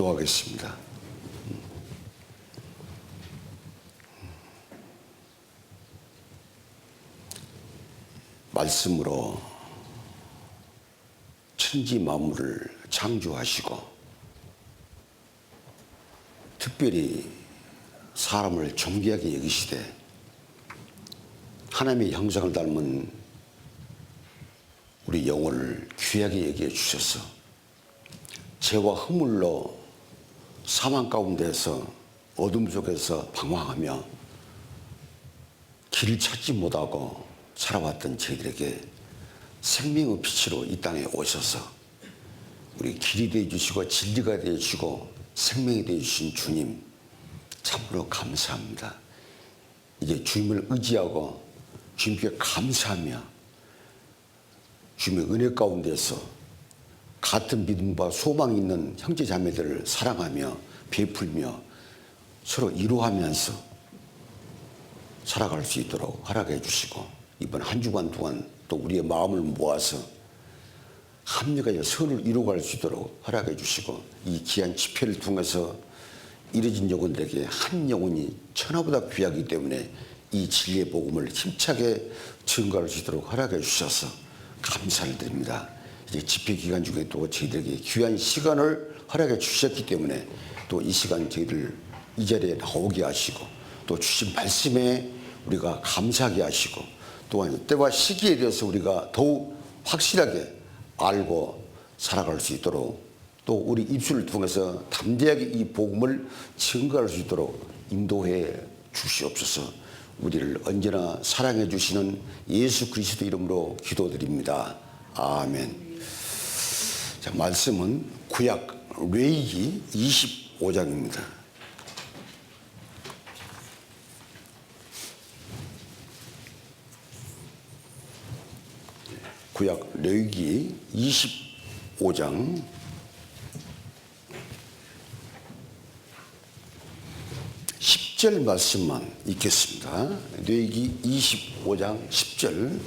기도하겠습니다. 말씀으로 천지 만물을 창조하시고 특별히 사람을 존귀하게 여기시되 하나님의 형상을 닮은 우리 영혼을 귀하게 여겨 주셔서 죄와 허물로 사망 가운데서 어둠 속에서 방황하며 길을 찾지 못하고 살아왔던 저희들에게 생명의 빛으로 이 땅에 오셔서 우리 길이 되어주시고 진리가 되어주시고 생명이 되어주신 주님 참으로 감사합니다. 이제 주님을 의지하고 주님께 감사하며 주님의 은혜 가운데서 같은 믿음과 소망이 있는 형제 자매들을 사랑하며 베풀며 서로 위로하면서 살아갈 수 있도록 허락해 주시고 이번 한 주간 동안 또 우리의 마음을 모아서 합력하여 서로를 이루어갈 수 있도록 허락해 주시고 이 귀한 집회를 통해서 이뤄진 영혼들에게 한 영혼이 천하보다 귀하기 때문에 이 진리의 복음을 힘차게 증거할 수 있도록 허락해 주셔서 감사를 드립니다. 이제 집회 기간 중에 또 저희들에게 귀한 시간을 허락해 주셨기 때문에 또 이 시간 저희들 이 자리에 나오게 하시고 또 주신 말씀에 우리가 감사하게 하시고 또한 때와 시기에 대해서 우리가 더욱 확실하게 알고 살아갈 수 있도록 또 우리 입술을 통해서 담대하게 이 복음을 증거할 수 있도록 인도해 주시옵소서. 우리를 언제나 사랑해 주시는 예수 그리스도 이름으로 기도드립니다. 아멘. 자, 말씀은 구약 레위기 25장입니다. 구약 레위기 25장 10절 말씀만 읽겠습니다. 레위기 25장 10절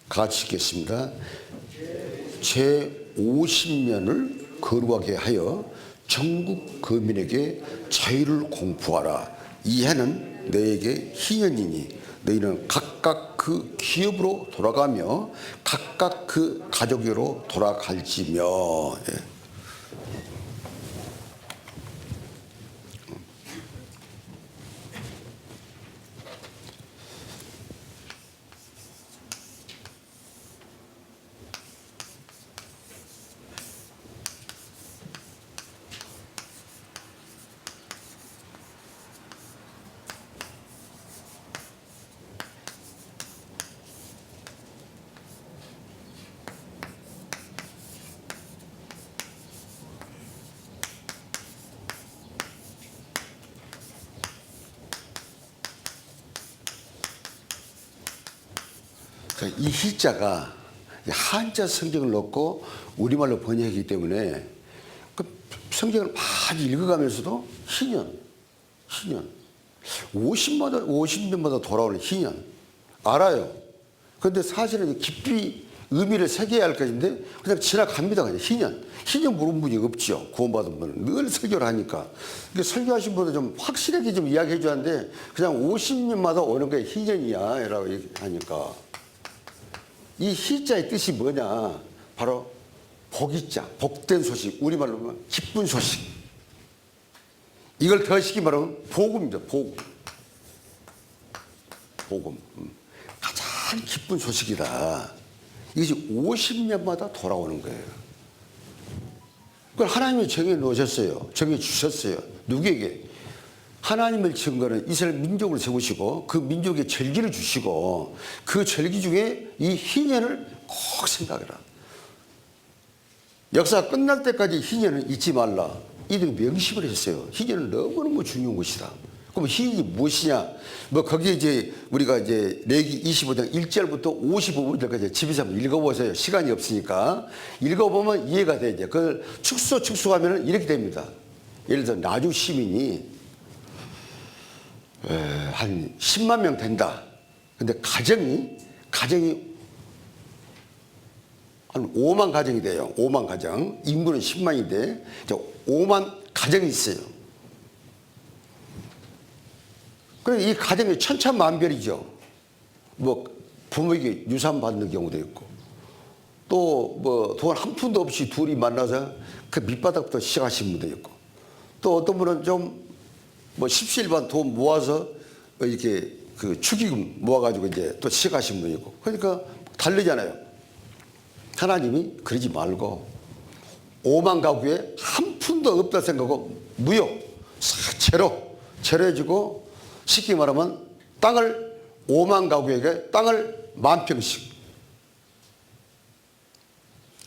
같이 읽겠습니다. 제 50년을 거룩하게 하여 전국 거민에게 자유를 공포하라. 이 해는 너에게 희년이니 너희는 각각 그 기업으로 돌아가며 각각 그 가족으로 돌아갈지며. 예. 이 희자가 한자 성경을 넣고 우리말로 번역하기 때문에 그 성경을 많이 읽어가면서도 희년 50년마다 돌아오는 희년 알아요. 그런데 사실은 깊이 의미를 새겨야 할 것인데 그냥 지나갑니다. 그냥 희년 모르는 분이 없죠. 구원받은 분은 늘 설교를 하니까. 근데 설교하신 분은 좀 확실하게 좀 이야기해 주는데 그냥 50년마다 오는 게 희년이야 라고 하니까 이 희자의 뜻이 뭐냐? 바로 복이자, 복된 소식, 우리말로 하면 기쁜 소식. 이걸 더 쉽게 말하면 복음입니다. 복음. 가장 기쁜 소식이다. 이것이 50년마다 돌아오는 거예요. 그걸 하나님이 정해 놓으셨어요. 정해 주셨어요. 누구에게? 하나님을 증거하는 이스라엘 민족을 세우시고 그 민족에 절기를 주시고 그 절기 중에 이 희년을 꼭 생각해라. 역사가 끝날 때까지 희년을 잊지 말라. 이들이 명심을 했어요. 희년은 너무너무 중요한 것이다. 그럼 희년이 무엇이냐? 뭐 거기에 이제 우리가 이제 레위기 25장 1절부터 55절까지 집에서 한번 읽어보세요. 시간이 없으니까 읽어보면 이해가 돼. 이제 그걸 축소하면 이렇게 됩니다. 예를 들어 나주 시민이 한 10만 명 된다. 근데 가정이 한 5만 가정이 돼요. 5만 가정. 인구는 10만인데 5만 가정이 있어요. 그래서 이 가정이 천차만별이죠. 뭐 부모에게 유산 받는 경우도 있고, 또 뭐 돈 한 푼도 없이 둘이 만나서 그 밑바닥부터 시작하신 분도 있고, 또 어떤 분은 좀 뭐 십시일반 돈 모아서 이렇게 그 축의금 모아가지고 이제 또 시작하신 분이 있고, 그러니까 다르잖아요. 하나님이 그러지 말고 5만 가구에 한 푼도 없다 생각하고 무역, 제로 해주고, 쉽게 말하면 땅을 5만 가구에게 땅을 10,000평씩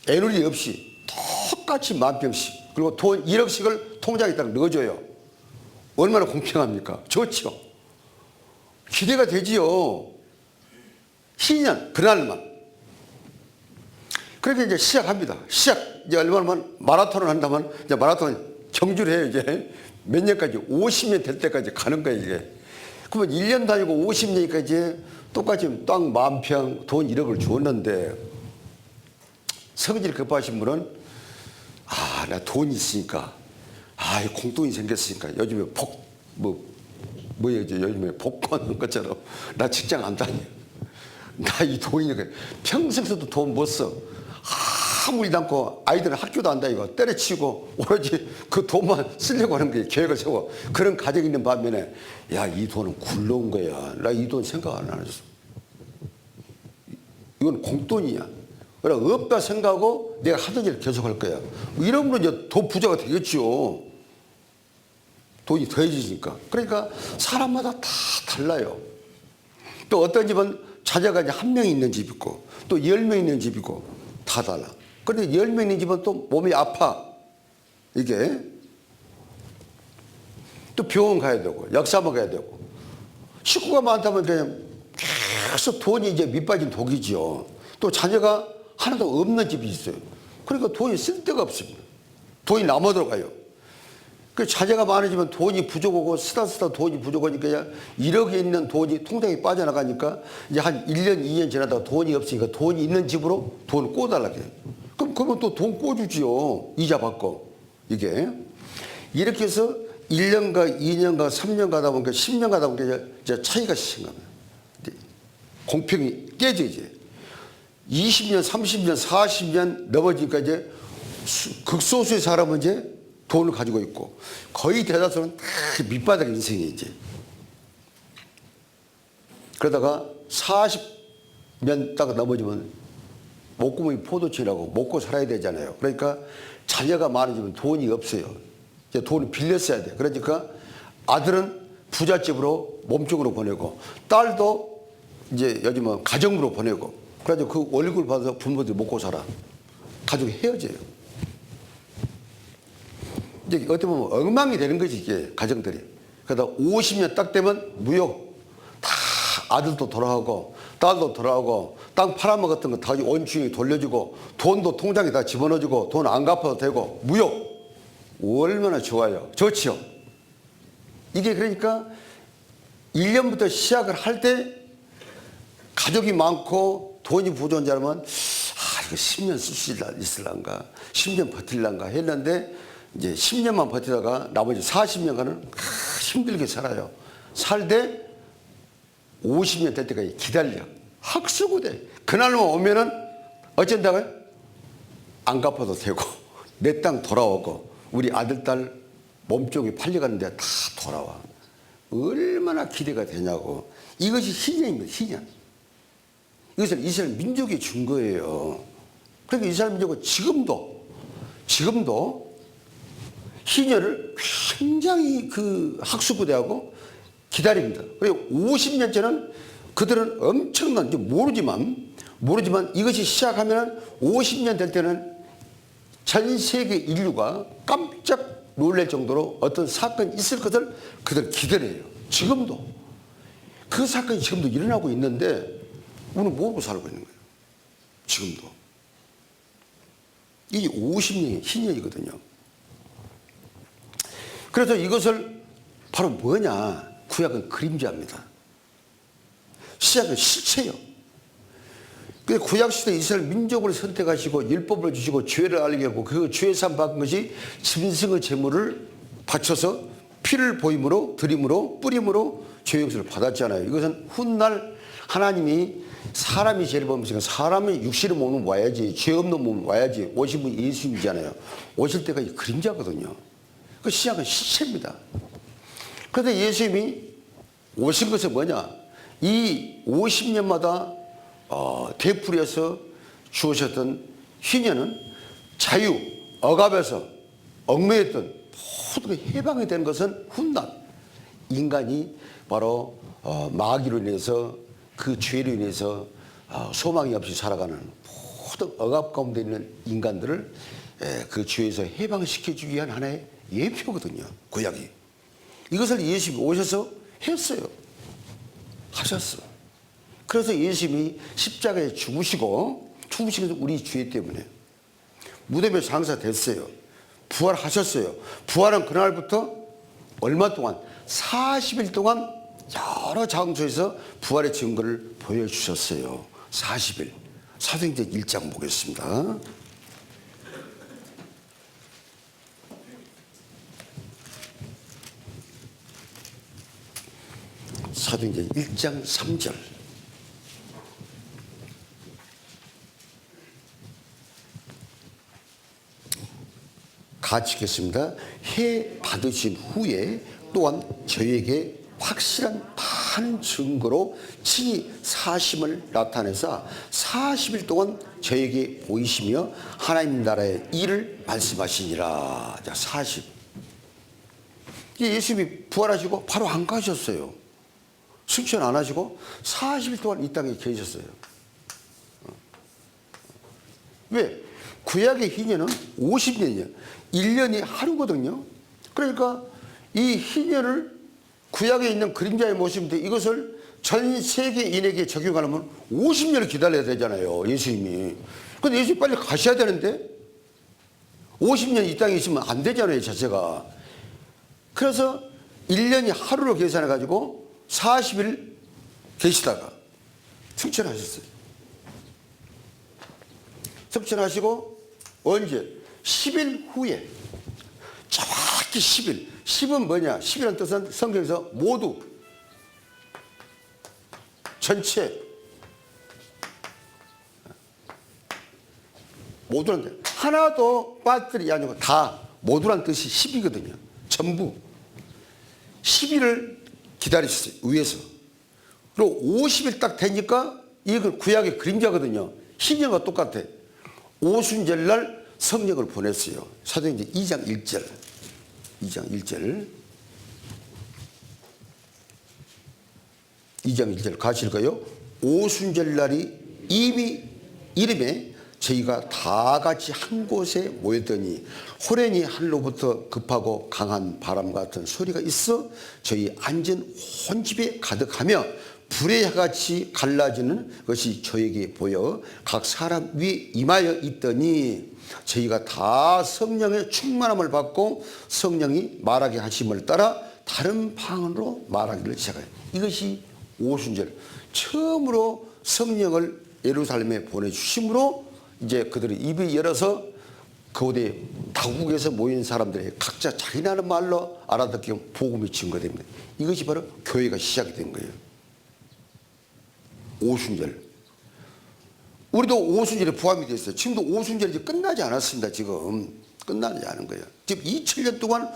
애누리 없이 똑같이 10,000평씩, 그리고 돈 1억씩을 통장에 딱 넣어줘요. 얼마나 공평합니까? 좋죠. 기대가 되지요. 희년 그날만. 그렇게 이제 시작합니다. 이제 얼마만 마라톤을 한다면 이제 마라톤 경주를 해요. 이제 몇 년까지 50년 될 때까지 가는 거예요. 이게. 그러면 1년 다니고 50년이니까 이제 똑같이 땅 10,000평 돈 1억을 줬는데, 성질 급하신 분은 나 돈이 있으니까, 공돈이 생겼으니까 요즘에 요즘에 복권 것처럼 나 직장 안 다녀. 나 이 돈이니까 평생 써도 돈 못 써. 아무 일도 않고 아이들은 학교도 안 다니고 때려치고 오로지 그 돈만 쓰려고 하는 게 계획을 세워. 그런 가정이 있는 반면에, 야, 이 돈은 굴러온 거야. 나 이 돈 생각 안 했어. 이건 공돈이야. 그래, 없다 생각하고 내가 하던 일을 계속 할 거야. 이런 분은 이제 더 부자가 되겠죠. 돈이 더해지니까. 그러니까 사람마다 다 달라요. 또 어떤 집은 자녀가 이제 1명 있는 집 있고, 또 10명 있는 집 있고, 다 달라. 그런데 10명 있는 집은 또 몸이 아파. 이게. 또 병원 가야 되고, 약사만 가야 되고. 식구가 많다면 그냥 계속 돈이 이제 밑빠진 독이죠. 또 자녀가 하나도 없는 집이 있어요. 그러니까 돈이 쓸 데가 없습니다. 돈이 남아 들어가요. 그 자녀가 많아지면 돈이 부족하고, 쓰다 돈이 부족하니까 1억에 있는 돈이 통장에 빠져나가니까 이제 한 1년, 2년 지나다가 돈이 없으니까 돈이 있는 집으로 돈을 꿔달라고 해요. 그러면 또 돈 꿔주지요. 이자 받고. 이게. 이렇게 해서 1년가, 2년가, 3년 가다 보니까 10년 가다 보니까 이제 차이가 시작한 겁니다. 공평이 깨져 이제. 20년, 30년, 40년 넘어지니까 이제 극소수의 사람은 이제 돈을 가지고 있고, 거의 대다수는 다 밑바닥 인생이 이제. 그러다가 40년 딱 넘어지면 목구멍이 포도치라고 먹고 살아야 되잖아요. 그러니까 자녀가 많아지면 돈이 없어요. 이제 돈을 빌려 써야 돼. 그러니까 아들은 부잣집으로 몸쪽으로 보내고, 딸도 이제 요즘은 가정으로 보내고, 그래가지고 그 월급을 받아서 부모들이 먹고 살아. 가족이 헤어져요. 이제 어떻게 보면 엉망이 되는 거지, 이게 가정들이. 그러다 50년 딱 되면 무역 다 아들도 돌아가고 딸도 돌아가고 땅 팔아먹었던 거 다 원주인이 돌려주고 돈도 통장에 다 집어넣어주고 돈 안 갚아도 되고 무역 얼마나 좋아요. 좋지요. 이게 그러니까 1년부터 시작을 할 때 가족이 많고 돈이 부족한 사람은 이거 10년 쓸 수 있을란가 10년 버틸란가 했는데 이제 10년만 버티다가 나머지 40년간은 힘들게 살아요. 살되 50년 될 때까지 기다려. 학수고대. 그날만 오면은 어쩐다고요? 안 갚아도 되고 내 땅 돌아오고 우리 아들 딸 몸쪽이 팔려가는데 다 돌아와. 얼마나 기대가 되냐고. 이것이 희년입니다. 희년. 이것을 이스라엘 민족이 준 거예요. 그러니까 이스라엘 민족은 지금도 희년을 굉장히 그 학수고대하고 기다립니다. 그리고 50년째는 그들은 엄청난, 모르지만 이것이 시작하면 50년 될 때는 전 세계 인류가 깜짝 놀랄 정도로 어떤 사건이 있을 것을 그들 기다려요. 지금도. 그 사건이 지금도 일어나고 있는데 우리는 모르고 살고 있는 거예요. 지금도. 이게 50년이 희년이거든요. 그래서 이것을 바로 뭐냐. 구약은 그림자입니다. 시작은 실체요. 그 구약시대 이스라엘 민족을 선택하시고 율법을 주시고 죄를 알게 하고 그 죄 사함 받은 것이 짐승의 제물을 바쳐서 피를 보임으로 드림으로 뿌림으로 죄 용서를 받았잖아요. 이것은 훗날 하나님이 사람이 죄를 범했으니까 사람이 육신의 몸은 와야지, 죄 없는 몸은 와야지 오신 분이 예수님이잖아요. 오실 때가 이 그림자거든요. 그 시작은 시체입니다. 그런데 예수님이 오신 것은 뭐냐? 이 50년마다 되풀이해서 주어졌던 희년은 자유, 억압에서 얽매였던 모든 해방이 되는 것은 훗날 인간이 바로 마귀로 인해서 그 죄로 인해서 소망이 없이 살아가는 모든 억압 가운데 있는 인간들을 그 죄에서 해방시켜주기 위한 하나의 예표거든요. 구약이. 이것을 예수님이 오셔서 했어요. 하셨어. 그래서 예수님이 십자가에 죽으시고 우리 죄 때문에 무덤에 장사됐어요. 부활하셨어요. 부활한 그날부터 얼마 동안 40일 동안 여러 장소에서 부활의 증거를 보여주셨어요. 40일. 사도행전 1장 보겠습니다. 사도행전 1장 3절. 같이 읽겠습니다. 해 받으신 후에 또한 저에게 확실한 많은 증거로 친히 사심을 나타내사 40일 동안 저에게 보이시며 하나님 나라의 일을 말씀하시니라. 자, 40. 예수님이 부활하시고 바로 안 가셨어요. 승천 안 하시고 40일 동안 이 땅에 계셨어요. 왜? 구약의 희년은 50년이에요. 1년이 하루거든요. 그러니까 이 희년을 구약에 있는 그림자의 모습인데 이것을 전 세계인에게 적용하려면 50년을 기다려야 되잖아요. 예수님이. 근데 예수님 빨리 가셔야 되는데 50년 이 땅에 있으면 안 되잖아요. 자체가. 그래서 1년이 하루로 계산해가지고 40일 계시다가 승천하셨어요. 승천하시고 언제? 10일 후에 정확히 10일. 10은 뭐냐? 10이라는 뜻은 성경에서 모두 전체 모두란 뜻. 하나도 빠뜨리지 않고 다 모두란 뜻이 10이거든요. 전부 10일을 기다리셨어요. 위에서. 그리고 50일 딱 되니까 이걸 구약의 그림자거든요. 희년과 똑같아. 오순절날 성령을 보냈어요. 사도행전 2장 1절. 2장 1절. 2장 1절 같이 읽어요. 오순절날이 이미 이름에 저희가 다 같이 한 곳에 모였더니 호련히 하늘로부터 급하고 강한 바람 같은 소리가 있어 저희 앉은 온 집에 가득하며 불의 혀같이 갈라지는 것이 저에게 보여 각 사람 위에 임하여 있더니 저희가 다 성령의 충만함을 받고 성령이 말하게 하심을 따라 다른 방언으로 말하기를 시작해요. 이것이 오순절 처음으로 성령을 예루살렘에 보내주심으로 이제 그들의 입이 열어서 그곳에 다국에서 모인 사람들이 각자 자기 나라 말로 알아듣게 복음이 증거됩니다. 이것이 바로 교회가 시작이 된 거예요. 오순절. 우리도 오순절에 포함이 됐어요. 지금도 오순절이 이제 끝나지 않았습니다. 지금 끝나지 않은 거예요. 지금 2000년 동안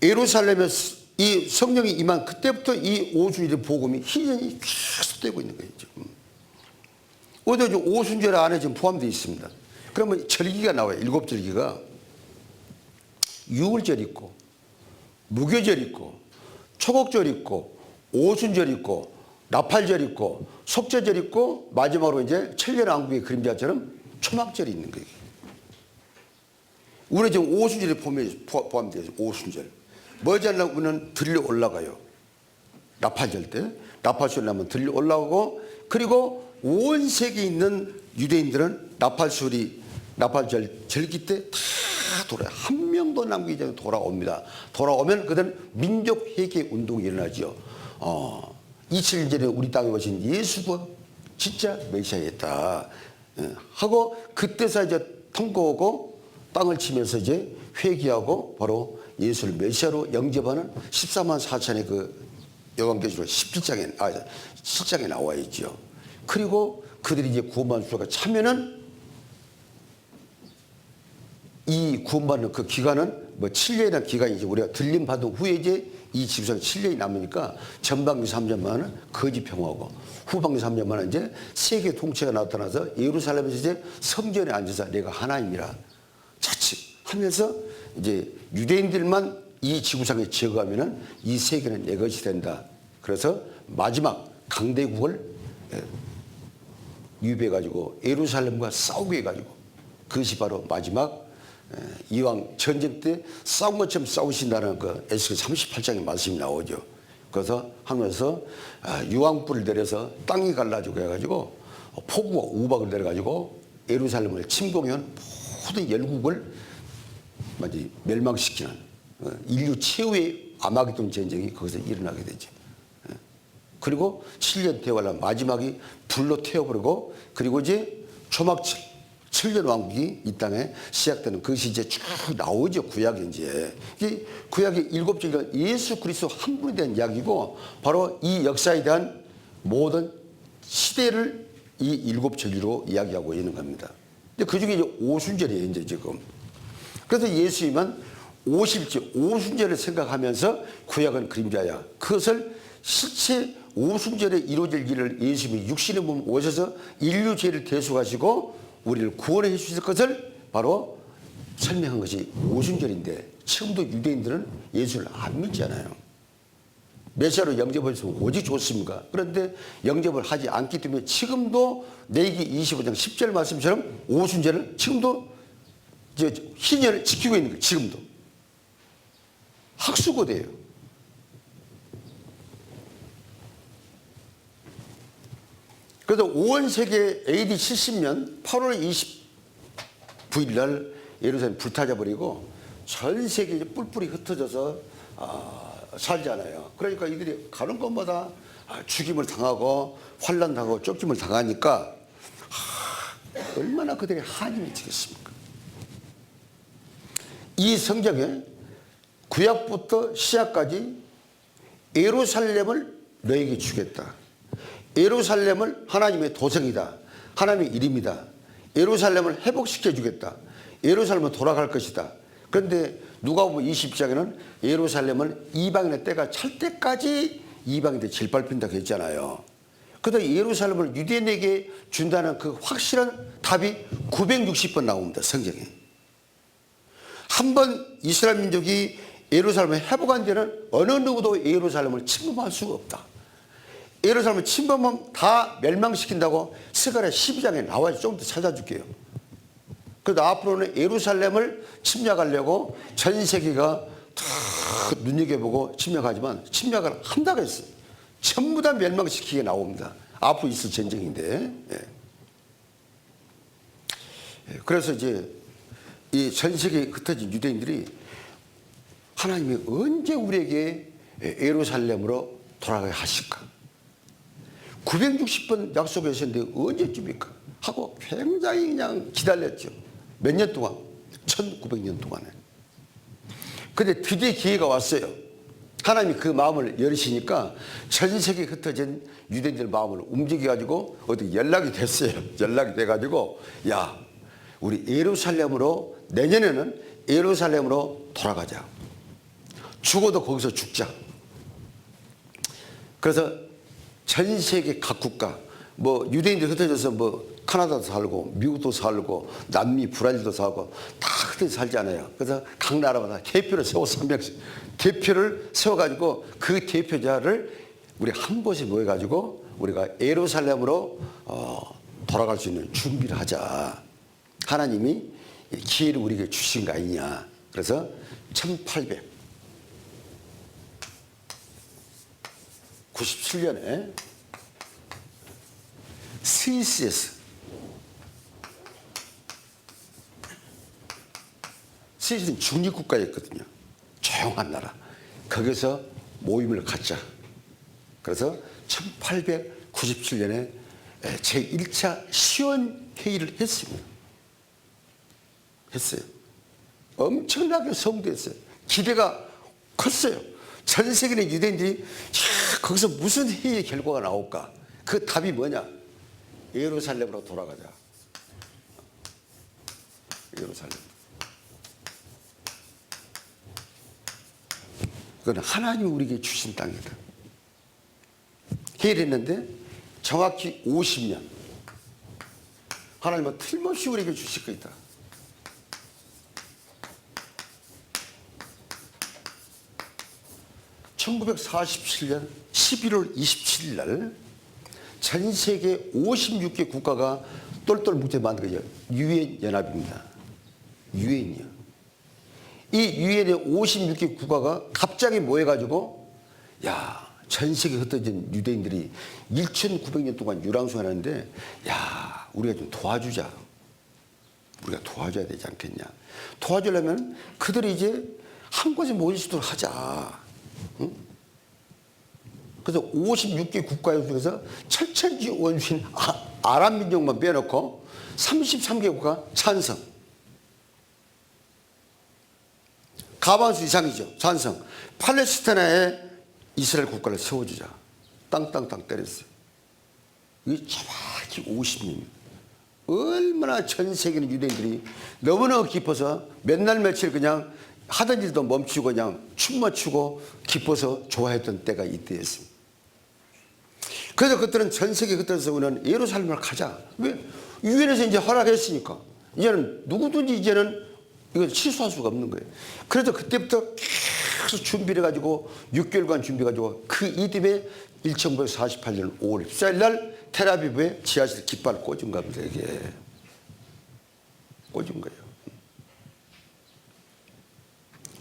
예루살렘에서 이 성령이 임한 그때부터 이 오순절의 복음이 희년이 계속되고 있는 거예요. 지금. 어제 오순절 안에 지금 포함되어 있습니다. 그러면 절기가 나와요. 7절기가. 유월절 있고 무교절 있고 초곡절 있고 오순절 있고 나팔절 있고 속죄절 있고 마지막으로 이제 천년왕국의 그림자처럼 초막절이 있는 거예요. 우리 지금 오순절에 포함되어 있어요. 오순절. 머지않으면 우리는 들려 올라가요. 나팔절 때. 나팔절 나면 들려 올라오고 그리고 온 세계에 있는 유대인들은 나팔절 절기 때 다 돌아요. 한 명도 남기지 않고 돌아옵니다. 돌아오면 그들은 민족 회개 운동이 일어나죠. 2000년 전에 우리 땅에 오신 예수가 진짜 메시아였다 하고 그때서 이제 통곡하고 땅을 치면서 이제 회개하고 바로 예수를 메시아로 영접하는 14만 4천의 그 요한계시록 17장에 나와 있죠. 그리고 그들이 이제 구원받는 수가 차면은 이 구원받는 그 기간은 뭐 7년이라는 기간이지. 우리가 들림 받은 후에 이제 이 지구상에 7년이 남으니까 전방기 3년만은 거짓 평화고 후방기 3년만은 이제 세계 통치가 나타나서 예루살렘에서 이제 성전에 앉아서 내가 하나님이라 자칫하면서 이제 유대인들만 이 지구상에 제거하면은 이 세계는 내 것이 된다. 그래서 마지막 강대국을 유배해가지고 예루살렘과 싸우게 해가지고 그것이 바로 마지막 이왕 전쟁 때 싸운 것처럼 싸우신다는 그 에스겔 38장의 말씀이 나오죠. 그래서 하면서 유황불을 내려서 땅이 갈라지고 해가지고 폭우와 우박을 내려가지고 예루살렘을 침공한 모든 열국을 완전히 멸망시키는 인류 최후의 아마겟돈 전쟁이 거기서 일어나게 되죠. 그리고 7년 대환란 마지막이 불로 태워버리고 그리고 이제 초막철 7년 왕국이 이 땅에 시작되는 것이 이제 쭉 나오죠. 구약에 이제. 이 구약의 7절은 예수 그리스도 한 분에 대한 이야기고 바로 이 역사에 대한 모든 시대를 이 7절로 이야기하고 있는 겁니다. 근데 그 중에 이제 오순절이에요. 이제 지금. 그래서 예수님은 50절, 오순절을 생각하면서 구약은 그림자야. 그것을 실제 오순절에 이루어질 일을 예수님이 육신의 몸 오셔서 인류 죄를 대속하시고 우리를 구원해 주실 것을 바로 설명한 것이 오순절인데 지금도 유대인들은 예수를 안 믿잖아요. 메시아로 영접을 했으면 오직 좋습니까? 그런데 영접을 하지 않기 때문에 지금도 레위기 25장 10절 말씀처럼 오순절을 지금도 희년을 지키고 있는 거예요. 지금도. 학수고대예요. 그래서 5월 세계 AD 70년 8월 29일 날 예루살렘 불타져버리고 전 세계에 뿔뿔이 흩어져서 살잖아요. 그러니까 이들이 가는 곳마다 죽임을 당하고 환난 당하고 쫓김을 당하니까 얼마나 그들의 한이 미치겠습니까? 이 성경에 구약부터 시약까지 예루살렘을 너에게 주겠다. 예루살렘을 하나님의 도성이다. 하나님의 이름이다. 예루살렘을 회복시켜 주겠다. 예루살렘은 돌아갈 것이다. 그런데 누가복음 20장에는 예루살렘을 이방인의 때가 찰 때까지 이방인들 질밟힌다고 했잖아요. 그래서 예루살렘을 유대인에게 준다는 그 확실한 답이 960번 나옵니다. 성경에. 한 번 이스라엘 민족이 예루살렘을 회복한 데는 어느 누구도 예루살렘을 침범할 수가 없다. 예루살렘을 침범하면 다 멸망시킨다고 스가랴 12장에 나와서 조금 더 찾아줄게요. 그래서 앞으로는 예루살렘을 침략하려고 전 세계가 다 눈여겨보고 침략하지만 침략을 한다고 했어요. 전부 다 멸망시키게 나옵니다. 앞으로 있을 전쟁인데. 그래서 이제 이 전 세계에 흩어진 유대인들이 하나님이 언제 우리에게 예루살렘으로 돌아가게 하실까? 960번 약속하셨는데 언제쯤일까? 하고 굉장히 그냥 기다렸죠. 몇 년 동안? 1900년 동안에. 근데 드디어 기회가 왔어요. 하나님이 그 마음을 열으시니까 전 세계에 흩어진 유대인들 마음을 움직여가지고 어디 연락이 됐어요. 연락이 돼가지고 야, 우리 예루살렘으로 내년에는 예루살렘으로 돌아가자. 죽어도 거기서 죽자. 그래서 전 세계 각 국가, 뭐 유대인들 흩어져서 뭐 카나다도 살고 미국도 살고 남미 브라질도 살고 다 흩어져 살잖아요. 그래서 각 나라마다 대표를 세워서 300씩 대표를 세워가지고 그 대표자를 우리 한 곳에 모여가지고 우리가 예루살렘으로 돌아갈 수 있는 준비를 하자. 하나님이 기회를 우리에게 주신 거 아니냐. 그래서 1897년에 스위스에서 스위스는 중립국가였거든요. 조용한 나라. 거기서 모임을 갖자. 그래서 1897년에 제1차 시원회의를 했습니다. 했어요. 엄청나게 성대했어요. 기대가 컸어요. 전 세계 의 유대인들이 거기서 무슨 회의의 결과가 나올까? 그 답이 뭐냐? 예루살렘으로 돌아가자. 예루살렘. 그건 하나님이 우리에게 주신 땅이다. 회의를 했는데 정확히 50년. 하나님은 틀림없이 우리에게 주실 것이다. (1947년 11월 27일) 날 전 세계 56개 국가가 똘똘 뭉쳐 만든 거죠. 유엔 연합입니다. 유엔이요. 이 유엔의 56개 국가가 갑자기 모여가지고 전 세계에 흩어진 유대인들이 1900년 동안 유랑생활하는데 우리가 좀 도와주자. 우리가 도와줘야 되지 않겠냐. 도와주려면 그들이 이제 한 곳에 모일 수 있도록 하자. 응? 그래서 56개 국가 중에서 철천지 원수인 아랍 민족만 빼놓고 33개 국가 찬성. 가반수 이상이죠. 찬성. 팔레스타인에 이스라엘 국가를 세워주자. 땅땅땅 때렸어요. 이게 정확히 50년입니다. 얼마나 전 세계 유대인들이 너무너무 깊어서 몇 날 며칠 그냥 하던 일도 멈추고 그냥 춤만 추고 기뻐서 좋아했던 때가 이때였습니다. 그래서 그때는 전 세계 그때에서 우리는 예루살렘을 가자. 왜? 유엔에서 이제 허락했으니까. 이제는 누구든지 이제는 이걸 취소할 수가 없는 거예요. 그래서 그때부터 계속 준비를 해가지고 6개월간 준비해가지고 그 이듬해 1948년 5월 14일 날 텔아비브에 지하실 깃발을 꽂은 겁니다. 이게 꽂은 거예요.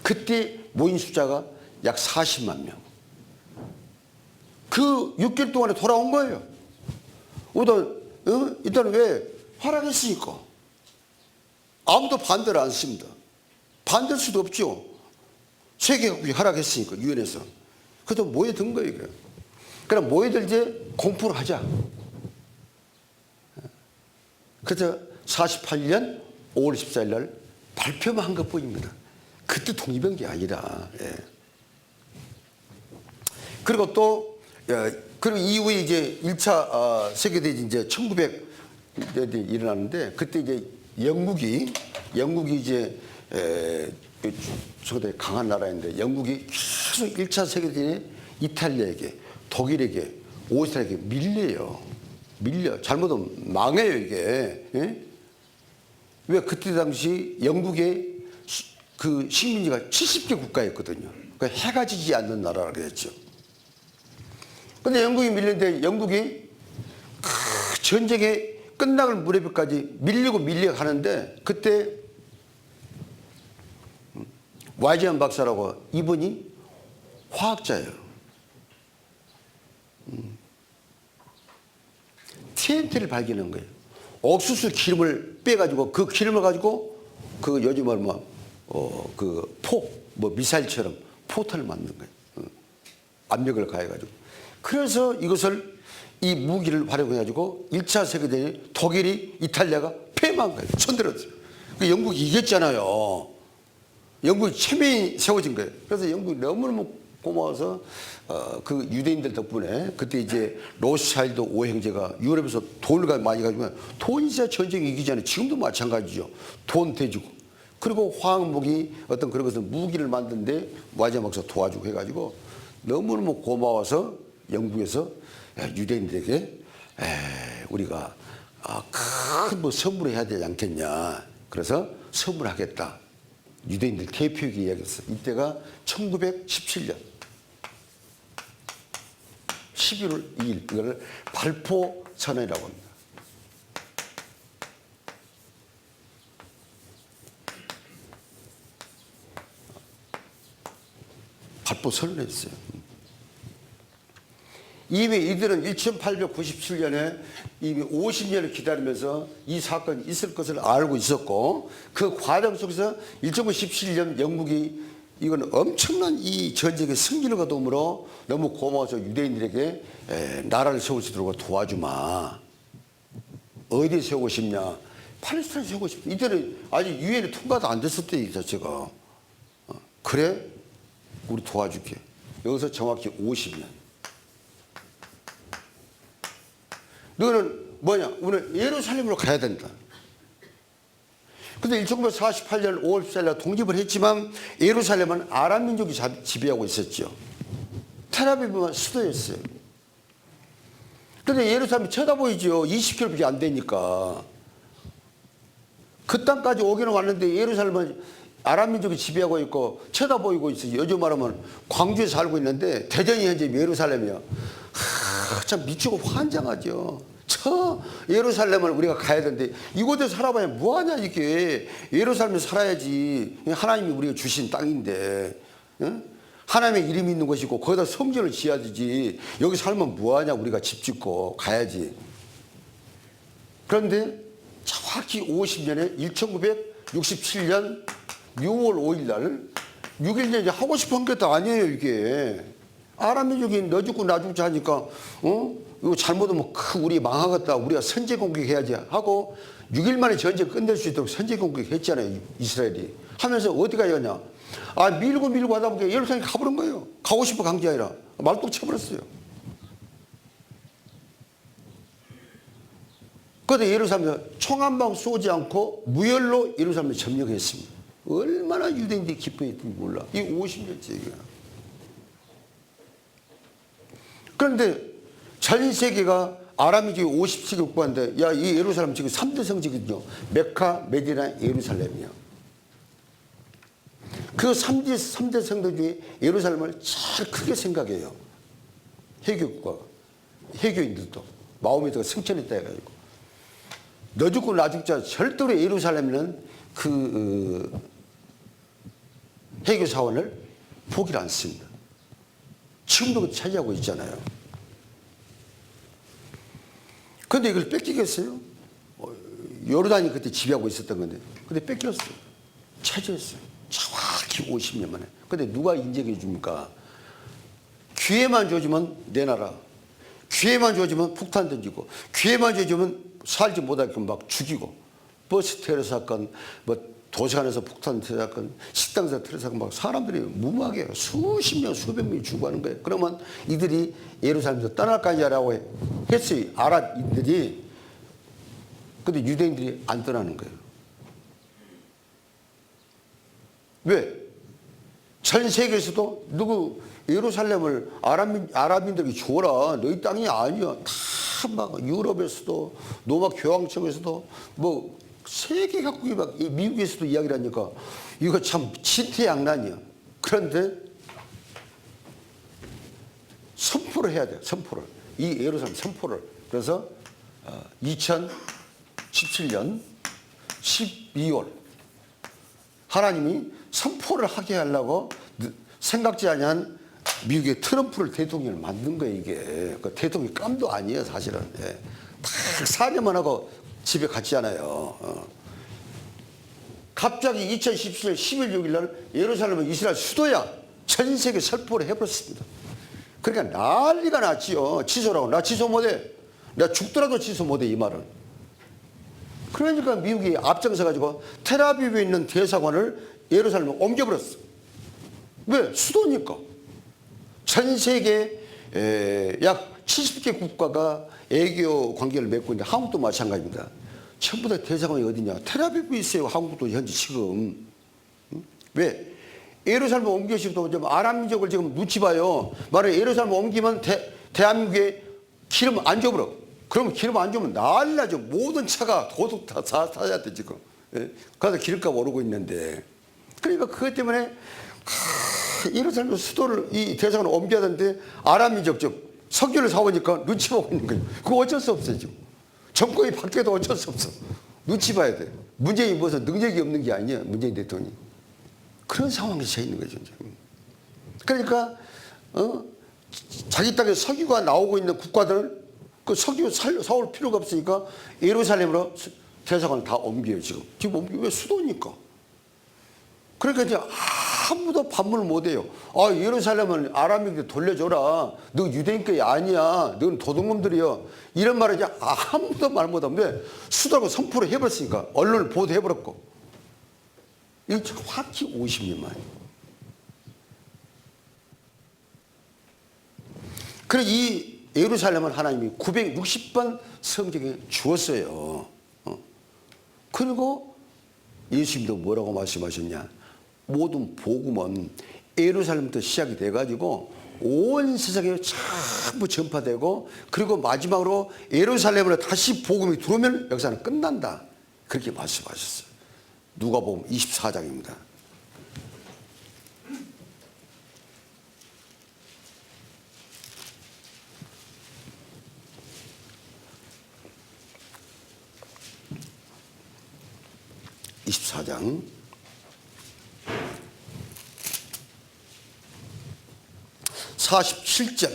그때 모인 숫자가 약 40만 명. 그 6개월 동안에 돌아온 거예요. 일단 왜? 허락했으니까. 아무도 반대를 안 씁니다. 반대할 수도 없죠. 세계국이 허락했으니까, 유엔에서. 그래서 모여든 거예요, 이게. 그럼 모여들 이제 공포를 하자. 그래서 48년 5월 14일 날 발표만 한 것 뿐입니다. 그때 독립한 게 아니라. 그리고 또, 그리고 이후에 이제 1차 세계대전이 이제 1900년에 일어났는데, 그때 이제 영국이 이제, 저보다 강한 나라인데, 영국이 계속 1차 세계대전에 이탈리아에게, 독일에게, 오스트리아에게 밀려. 잘못하면 망해요, 이게. 예? 왜? 그때 당시 영국의 그 식민지가 70개 국가였거든요. 그러니까 해가 지지 않는 나라라고 했죠. 근데 영국이 밀렸는데 영국이 그 전쟁의 끝나갈 무렵까지 밀리고 가는데 그때 와이즈만 박사라고 이분이 화학자예요. TNT를 발견한 거예요. 옥수수 기름을 빼가지고 그 기름을 가지고 그 요즘 미사일처럼 포탄을 만든 거예요. 압력을 가해가지고. 그래서 이 무기를 활용해가지고 1차 세계대전에 독일이 이탈리아가 패망한 거예요. 손들었어요. 그 영국이 이겼잖아요. 영국이 체면이 세워진 거예요. 그래서 영국이 너무너무 고마워서 그 유대인들 덕분에 그때 이제 로스차일드 5형제가 유럽에서 돈을 많이 가지고 돈이 진짜 전쟁 이기잖아요. 지금도 마찬가지죠. 돈 대주고. 그리고 화학무기 어떤 그런 것을 무기를 만드는데 와이즈만 박사 도와주고 해가지고 너무너무 고마워서 영국에서 유대인들에게 우리가 큰 선물을 해야 되지 않겠냐. 그래서 선물하겠다. 유대인들 대표에게 이야기했어요. 이때가 1917년 11월 2일 이걸 발포 선언이라고 합니다. 발포 선언을 했어요. 이미 이들은 1897년에 이미 50년을 기다리면서 이 사건이 있을 것을 알고 있었고 그 과정 속에서 1917년 영국이 이건 엄청난 이 전쟁의 승리를 거둠으로 너무 고마워서 유대인들에게 나라를 세울 수 있도록 도와주마. 어디 세우고 싶냐? 팔레스타인 세우고 싶다. 이때는 아직 유엔이 통과도 안 됐을 때 이 자체가. 그래? 우리 도와줄게. 여기서 정확히 50년. 너는 뭐냐? 우리는 예루살렘으로 가야 된다. 근데 1948년 5월 14일 독립을 했지만 예루살렘은 아랍 민족이 지배하고 있었죠. 텔아비브만 수도였어요. 근데 예루살렘이 쳐다보이죠. 20km밖에 안 되니까. 그 땅까지 오기는 왔는데 예루살렘은 아랍 민족이 지배하고 있고 쳐다보이고 있어요. 요즘 말하면 광주에 살고 있는데 대전이 현재 예루살렘이야. 참 미치고 환장하죠. 저 예루살렘을 우리가 가야 되는데 이곳에 살아봐야 뭐하냐 이게. 예루살렘에 살아야지. 하나님이 우리가 주신 땅인데. 응? 하나님의 이름이 있는 것이고 거기다 성전을 지어야 되지. 여기 살면 뭐하냐. 우리가 집 짓고 가야지. 그런데 정확히 50년에 1967년 6월 5일 날 6.1년 이제 하고 싶은 것도 아니에요 이게. 아랍 민족이 너 죽고 나 죽자 하니까 이거 잘못하면 우리 망하겠다. 우리가 선제 공격해야지 하고 6일 만에 전쟁 끝낼 수 있도록 선제 공격했잖아요. 이스라엘이. 하면서 어디 가야냐. 밀고 하다 보니까 예루살렘에 가버린 거예요. 가고 싶어 간 게 아니라 말뚝 쳐버렸어요. 그런데 예루살렘에서 총 한 방 쏘지 않고 무혈로 예루살렘을 점령했습니다. 얼마나 유대인들이 기뻐했는지 몰라. 이 50년째 얘기야. 그런데 전 세계가 아람민족이 50세기 국가인데 야, 이 예루살렘 지금 3대 성지거든요. 메카, 메디나, 예루살렘이야. 그 3대 성도 중에 예루살렘을 제일 크게 생각해요. 해교 국가가. 해교인들도 마호메트가 승천했다 해가지고. 너 죽고 나 죽자 절대로 예루살렘은 그 해교 사원을 포기를 안 씁니다. 지금도 차지하고 있잖아요. 그런데 이걸 뺏기겠어요? 요르단이 그때 지배하고 있었던 건데. 근데 뺏겼어요. 차지했어요. 정확히 50년 만에. 근데 누가 인정해 줍니까? 기회만 줘주면 내 나라. 기회만 줘주면 폭탄 던지고, 기회만 줘주면 살지 못하게끔 막 죽이고, 버스 테러 사건, 뭐 도서관에서 폭탄 테러 사건, 식당에서 테러 사건, 막 사람들이 무모하게 수십 명, 수백 명이 죽어가는 거예요. 그러면 이들이 예루살렘에서 떠날 거 아니냐라고 했어요. 아랍인들이. 근데 유대인들이 안 떠나는 거예요. 왜? 전 세계에서도 누구 예루살렘을 아랍인들에게 줘라. 너희 땅이 아니야. 다 막 유럽에서도 노마 교황청에서도 뭐 세계 각국이 막 미국에서도 이야기를 하니까 이거 참 진퇴양난이야. 그런데 선포를 해야 돼. 선포를. 이 예루살렘 선포를. 그래서 2017년 12월 하나님이 선포를 하게 하려고 생각지 아니한 미국의 트럼프를 대통령을 만든 거예요, 이게. 그 대통령이 깜도 아니에요, 사실은. 예. 딱 4년만 하고 집에 갔잖아요. 갑자기 2017년 10월 6일 날 예루살렘은 이스라엘 수도야. 전 세계 선포를 해버렸습니다. 그러니까 난리가 났지요. 취소라고. 나 취소 못해. 나 죽더라도 취소 못해, 이 말은. 그러니까 미국이 앞장서가지고 텔아비브에 있는 대사관을 예루살렘에 옮겨버렸어. 왜? 수도니까. 전 세계 약 70개 국가가 애교 관계를 맺고 있는데 한국도 마찬가지입니다. 전부 다 대사관이 어디냐? 텔아비브에 있어요. 한국도 현재 지금. 왜? 예루살렘 옮겨시도 좀 아랍 민족을 지금 눈치 봐요. 말해 예루살렘 옮기면 대한민국에 기름 안 줘버려. 그러면 기름 안 주면 난리 나죠. 모든 차가 도둑 다 사야 돼 지금. 그래서 기름값 오르고 있는데. 그러니까 그것 때문에 예루살렘 수도를 이 대사관을 옮겨야 되는데 아랍 민족 즉 석유를 사오니까 눈치 보고 있는 거예요. 그거 어쩔 수 없어요 지금. 정권이 바뀌어도 어쩔 수 없어. 눈치 봐야 돼. 문재인이 무슨 능력이 없는 게 아니야. 문재인 대통령이. 그런 상황에 처해 있는 거죠. 지금. 그러니까 자기 땅에 석유가 나오고 있는 국가들은 그 석유 사올 필요가 없으니까 예루살렘으로 대사관을 다 옮겨요 지금. 지금 왜 수도니까. 그러니까 이제 아무도 반문을 못해요. 아, 예루살렘은 아람에게 돌려줘라. 너 유대인께 아니야. 너는 도둑놈들이여. 이런 말을 이제 아무도 말 못하는데 수도라고 선포를 해버렸으니까 언론을 보도해버렸고. 이거 정확히 50년 만이에요. 그래서 이 예루살렘은 하나님이 960번 성경에 주었어요. 그리고 예수님도 뭐라고 말씀하셨냐. 모든 복음은 예루살렘부터 시작이 돼가지고 온 세상에 전부 전파되고 그리고 마지막으로 예루살렘으로 다시 복음이 들어오면 역사는 끝난다. 그렇게 말씀하셨어요. 누가복음 24장입니다. (24장) 47절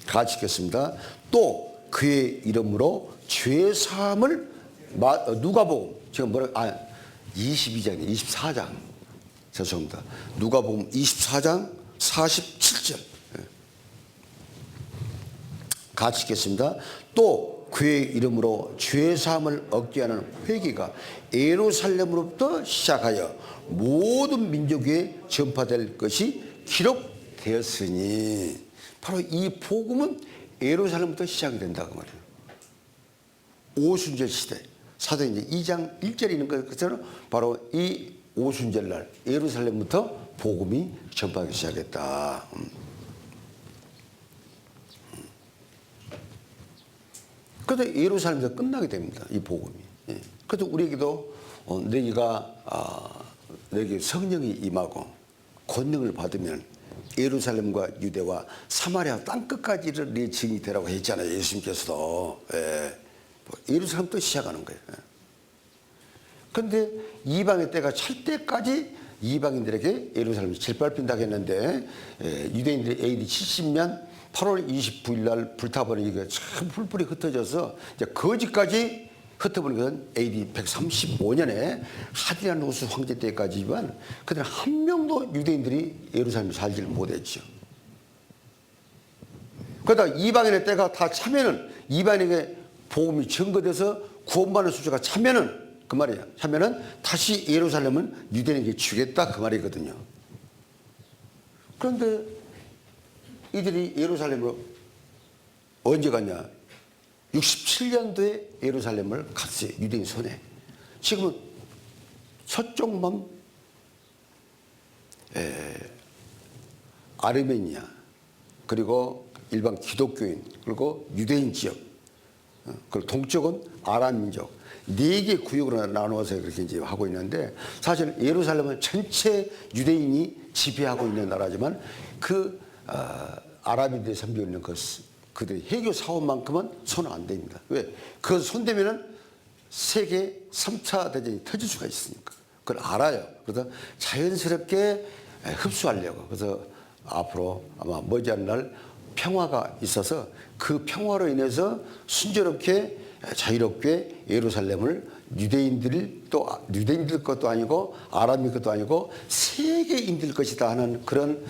같이 읽겠습니다. 또 그의 이름으로 죄사함을 누가복음 지금 뭐라 22장이에요. 24장 죄송합니다. 누가복음 24장 47절 같이 읽겠습니다. 또 그의 이름으로 죄사함을 얻게 하는 회개가 예루살렘으로부터 시작하여 모든 민족에 전파될 것이 기록되었으니 바로 이 복음은 예루살렘부터 시작이 된다고 말이에요. 오순절 시대 사도행전 2장 1절에 있는 것처럼 바로 이 오순절날 예루살렘부터 복음이 전파하기 시작했다. 그래서 예루살렘에서 끝나게 됩니다. 이 복음이. 그래서 우리에게도 너희가 성령이 임하고 권능을 받으면 예루살렘과 유대와 사마리아 땅끝까지를 네 증인이 되라고 했잖아요. 예수님께서도. 예루살렘부터 시작하는 거예요. 그런데 이방의 때가 찰 때까지 이방인들에게 예루살렘이 짓밟힌다고 했는데 유대인들이 AD 70년 8월 29일 날 불타버리니까 참 풀뿌리 흩어져서 이제 거지까지 흩어버린 것은 AD 135년에 하드리아누스 황제 때까지지만 그때 한 명도 유대인들이 예루살렘에 살지를 못했죠. 그러다 이방인의 때가 다 차면은 이방인에게 복음이 증거돼서 구원받는 수주가 차면은 그 말이야. 차면은 다시 예루살렘은 유대인에게 주겠다 그 말이거든요. 그런데 이들이 예루살렘으로 언제 갔냐? 67년도에 예루살렘을 갔어요. 유대인 손에. 지금은 서쪽만 아르메니아 그리고 일반 기독교인 그리고 유대인 지역 그리고 동쪽은 아람 민족 4개 구역으로 나누어서 그렇게 이제 하고 있는데 사실 예루살렘은 전체 유대인이 지배하고 있는 나라지만 그 아랍인들이 섬기고 있는 그들의 해교 사원만큼은 손 안 됩니다. 왜? 그것 손대면은 세계 3차 대전이 터질 수가 있으니까. 그걸 알아요. 그래서 자연스럽게 흡수하려고. 그래서 앞으로 아마 머지않은 날 평화가 있어서 그 평화로 인해서 순조롭게 자유롭게 예루살렘을 유대인들 것도 아니고 아람인 것도 아니고 세계인들 것이다 하는 그런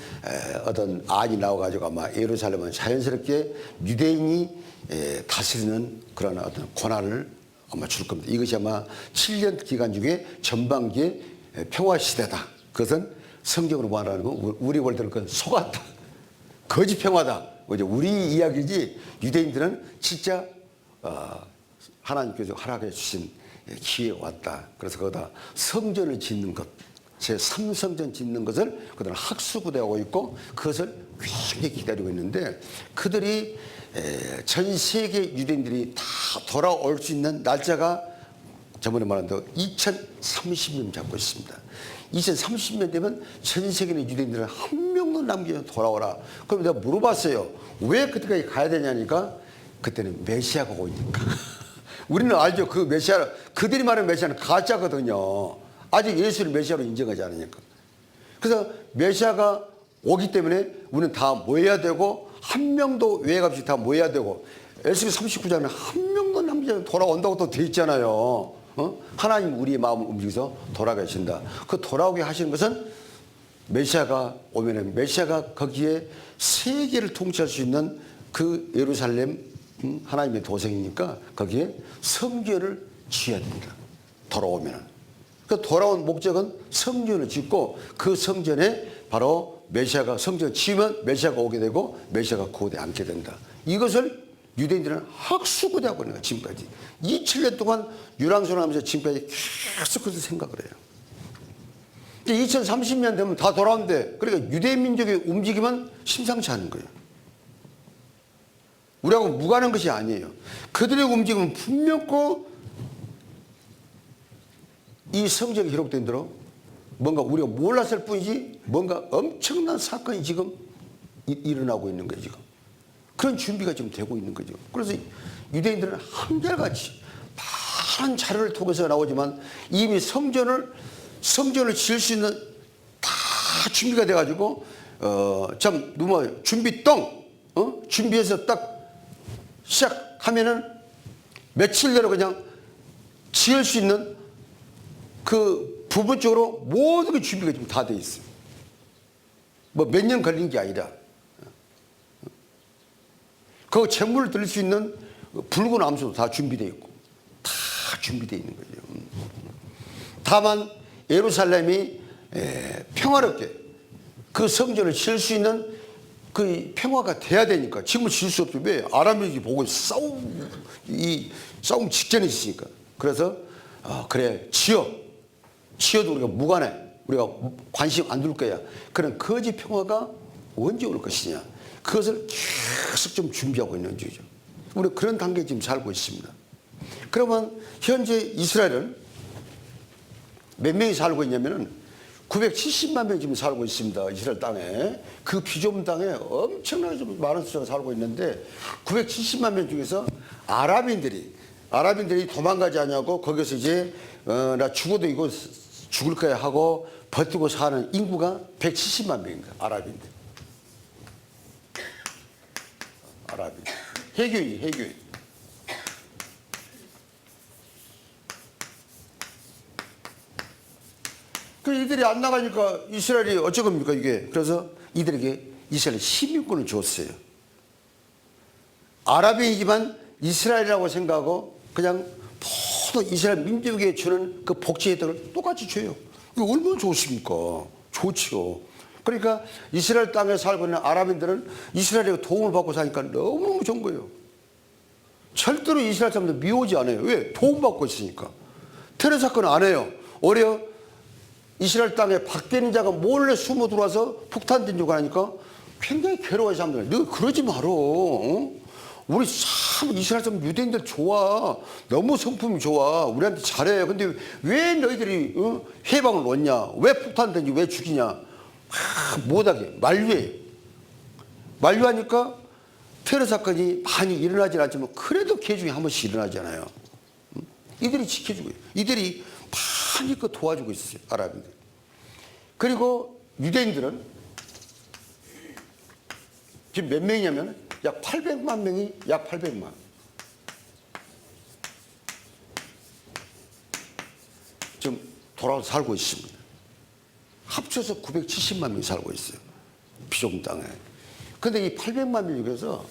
어떤 안이 나와가지고 아마 예루살렘은 자연스럽게 유대인이 다스리는 그런 어떤 권한을 아마 줄 겁니다. 이것이 아마 7년 기간 중에 전반기의 평화 시대다. 그것은 성경으로 말하는 건 우리 볼 때는 그건 속았다. 거짓 평화다. 우리 이야기지 유대인들은 진짜 하나님께서 허락해 주신 기회가 왔다. 그래서 거기다 성전을 짓는 것, 제3성전 짓는 것을 그들은 학수부대하고 있고 그것을 굉장히 기다리고 있는데 그들이 전 세계 유대인들이 다 돌아올 수 있는 날짜가 저번에 말한 대로 2030년 잡고 있습니다. 2030년 되면 전 세계 유대인들은 한 명도 남기지 돌아오라. 그럼 내가 물어봤어요. 왜 그때까지 가야 되냐니까 그때는 메시아가 오니까. 우리는 알죠. 그 메시아, 그들이 말하는 메시아는 가짜거든요. 아직 예수를 메시아로 인정하지 않으니까. 그래서 메시아가 오기 때문에 우리는 다 모여야 되고 한 명도 외액 없이 다 모여야 되고 에스겔 39장에 한 명도 남기지 돌아온다고 또 돼 있잖아요. 하나님 우리의 마음을 움직여서 돌아가신다. 그 돌아오게 하시는 것은 메시아가 오면은 메시아가 거기에 세계를 통치할 수 있는 그 예루살렘 하나님의 도성이니까 거기에 성전을 지어야 됩니다. 돌아오면은. 그 돌아온 목적은 성전을 짓고 그 성전에 바로 메시아가 성전을 지으면 메시아가 오게 되고 메시아가 그곳에 앉게 된다. 이것을 유대인들은 학수고대하고 있는 거예요. 지금까지 2000년 동안 유랑선하면서 지금까지 계속 그렇게 생각을 해요. 2030년 되면 다 돌아온대. 그러니까 유대인 민족의 움직임은 심상치 않은 거예요. 우리하고 무관한 것이 아니에요. 그들의 움직임은 분명코 이 성경에 기록된 대로 뭔가 우리가 몰랐을 뿐이지 뭔가 엄청난 사건이 지금 일어나고 있는 거예요. 지금 그런 준비가 지금 되고 있는 거죠. 그래서 유대인들은 한결같이 많은 자료를 통해서 나오지만 이미 성전을 지을 수 있는 다 준비가 돼가지고 참 누구 준비 준비해서 딱 시작하면은 며칠 내로 그냥 지을 수 있는 그 부분적으로 모든 게 준비가 지금 다 돼 있어요. 뭐 몇 년 걸린 게 아니라 그 재물을 드릴 수 있는 붉은 암소도 다 준비되어 있고 다 준비되어 있는 거죠. 다만 예루살렘이 평화롭게 그 성전을 지을 수 있는 그 평화가 돼야 되니까 지금은 지을 수 없죠. 왜? 아람이 보고 싸움 직전에 있으니까. 그래서 그래 지어도 우리가 무관해. 우리가 관심 안 둘 거야. 그런 거짓 평화가 언제 올 것이냐. 그것을 계속 좀 준비하고 있는 중이죠. 우리 그런 단계에 지금 살고 있습니다. 그러면 현재 이스라엘은 몇 명이 살고 있냐면은 970만 명이 지금 살고 있습니다. 이스라엘 땅에. 그 비좁은 땅에 엄청나게 좀 많은 숫자가 살고 있는데 970만 명 중에서 아랍인들이 도망가지 않냐고 거기서 이제 나 죽어도 이거 죽을 거야 하고 버티고 사는 인구가 170만 명입니다. 아랍인들. 해교인. 그 이들이 안 나가니까 이스라엘이 어쩌겁니까 이게. 그래서 이들에게 이스라엘 시민권을 줬어요. 아랍인이지만 이스라엘이라고 생각하고 그냥 모든 이스라엘 민족에게 주는 그 복지 혜택을 똑같이 줘요. 이게 얼마나 좋습니까? 좋죠. 그러니까 이스라엘 땅에 살고 있는 아랍인들은 이스라엘에 도움을 받고 사니까 너무너무 좋은 거예요. 절대로 이스라엘 사람들 미워하지 않아요. 왜? 도움받고 있으니까. 테러 사건 안 해요. 오히려 이스라엘 땅에 밖에 있는 자가 몰래 숨어 들어와서 폭탄 던지고 하니까 굉장히 괴로워해서 사람들. 너 그러지 말어. 우리 참 이스라엘 사람 유대인들 좋아. 너무 성품이 좋아. 우리한테 잘해. 근데 왜 너희들이 해방을 얻냐? 왜 폭탄 던지고 왜 죽이냐? 못하게 만류하니까 테러 사건이 많이 일어나지 않지만 그래도 개 중에 한 번씩 일어나잖아요. 이들이 지켜주고 이들이 많이 그 도와주고 있어요. 아랍인들. 그리고 유대인들은 지금 몇 명이냐면 약 800만 명이 약 800만 지금 돌아와서 살고 있습니다. 합쳐서 970만 명이 살고 있어요. 비좁은 땅에. 근데 이 800만 명 중에서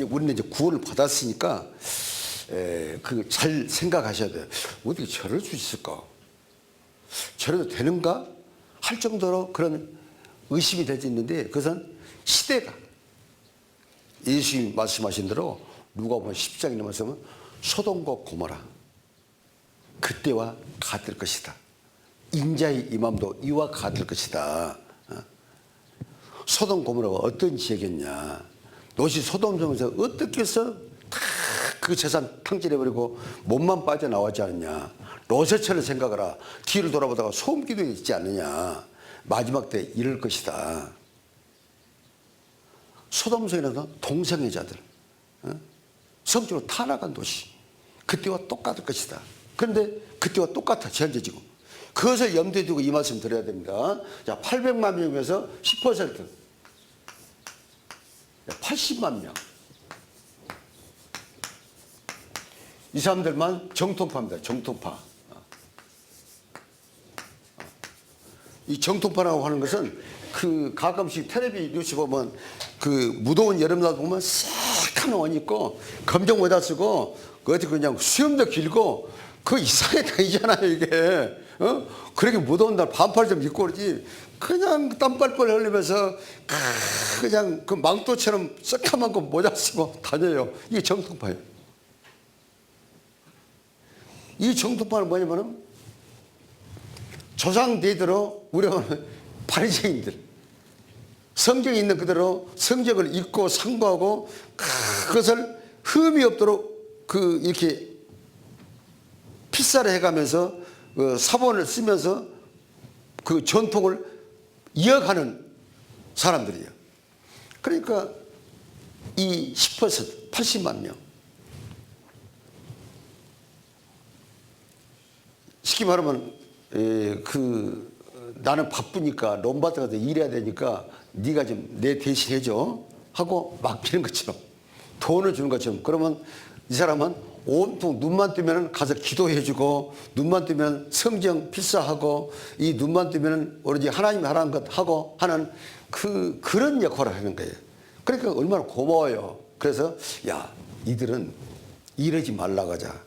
우리는 이제 구원을 받았으니까 그 잘 생각하셔야 돼요. 어떻게 저럴 수 있을까? 저래도 되는가? 할 정도로 그런 의심이 될 수 있는데 그것은 시대가 예수님이 말씀하신 대로 누가복음 10장에 말씀은 소돔과 고모라 그때와 같을 것이다. 인자의 임함도 이와 같을 것이다. 소돔 고모라가 어떤 지역이었냐. 롯이 소돔 성에서 어떻게 해서 다 그 재산 탕진해버리고 몸만 빠져나왔지 않느냐. 롯의처럼 생각하라. 뒤를 돌아보다가 소음기도 있지 않느냐. 마지막 때 이럴 것이다. 소돔 성에는 동성애 자들 성적으로 타락한 도시 그때와 똑같을 것이다. 그런데 그때와 똑같아 현재 지금. 그것을 염두에 두고 이 말씀 드려야 됩니다. 자, 800만 명 중에서 10% 80만 명. 이 사람들만 정통파입니다. 정통파. 이 정통파라고 하는 것은 그 가끔씩 텔레비 뉴스 보면 그 무더운 여름날 보면 새카만 옷 입고 검정 모자 쓰고 어디 그냥 수염도 길고 그 이상하게 다니잖아요 이게. 그렇게 무더운 날 반팔 좀 입고 그러지 그냥 땀 뻘뻘 흘리면서 그냥 그 망토처럼 새카만 거 모자 쓰고 다녀요. 이게 정통파예요. 이 정통파는 뭐냐면은 조상대대로 우리가 바리새인들 성경에 있는 그대로 성경을 읽고 상고하고 그것을 흠이 없도록 그 이렇게 필사를 해가면서 그 사본을 쓰면서 그 전통을 이어가는 사람들이에요. 그러니까 이 10% 80만 명 쉽게 말하면 나는 바쁘니까 롬바드 가서 일해야 되니까 네가 좀 내 대신 해줘 하고 맡기는 것처럼 돈을 주는 것처럼 그러면 이 사람은 온통 눈만 뜨면 가서 기도해주고 눈만 뜨면 성경 필사하고 이 눈만 뜨면 오로지 하나님이 하라는 것 하고 하는 그런 역할을 하는 거예요. 그러니까 얼마나 고마워요. 그래서 야 이들은 이러지 말라고 하자.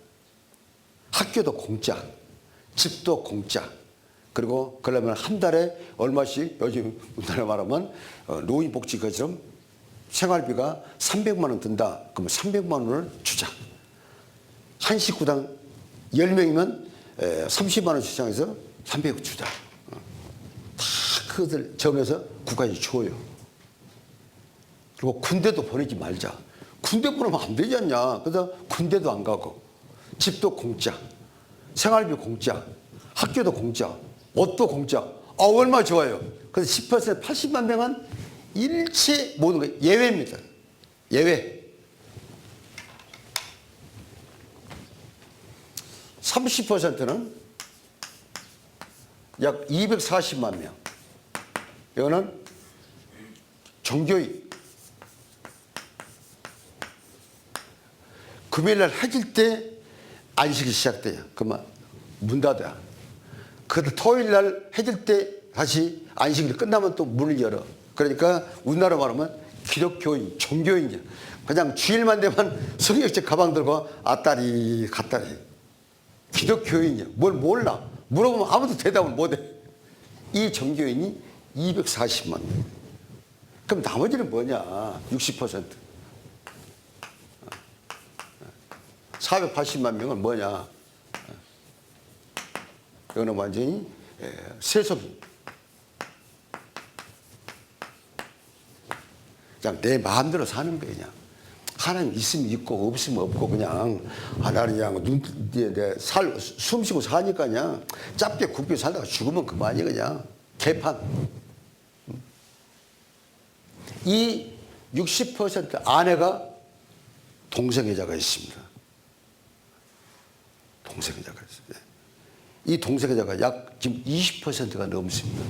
학교도 공짜 집도 공짜 그리고 그러려면 한 달에 얼마씩 요즘 우리나라 말하면 노인복지처럼 생활비가 300만 원 든다. 그러면 300만 원을 주자. 한 식구당 10명이면 30만 원 시장에서 300억 주자. 다 그것을 정해서 국가에서 줘요. 그리고 군대도 보내지 말자. 군대 보내면 안 되지 않냐. 그래서 군대도 안 가고 집도 공짜. 생활비 공짜. 학교도 공짜. 옷도 공짜. 얼마나 좋아요. 그래서 10% 80만 명은 일체 모든 거 예외입니다. 예외. 30%는 약 240만 명. 이거는 종교인. 금요일날 해질 때 안식이 시작돼요. 그러면 문 닫아요. 그래도 토요일날 해질 때 다시 안식일 끝나면 또 문을 열어. 그러니까 우리나라 말하면 기독교인, 종교인이야. 그냥 주일만 되면 성경책 가방 들고 아따리 갔다리. 기독교인이야. 뭘 몰라. 물어보면 아무도 대답을 못해. 이 종교인이 240만 명. 그럼 나머지는 뭐냐? 60%. 480만 명은 뭐냐? 이거는 완전히 세속인. 그냥 내 마음대로 사는 거예요. 그냥. 하나님 있으면 있고 없으면 없고 그냥 나는 그냥 숨 쉬고 사니까 그냥 짧게 굵게 살다가 죽으면 그만이야 그냥. 개판. 이 60% 아내가 동성애자가 있습니다. 동성애자가 있어요. 이 동성애자가 약 지금 20%가 넘습니다.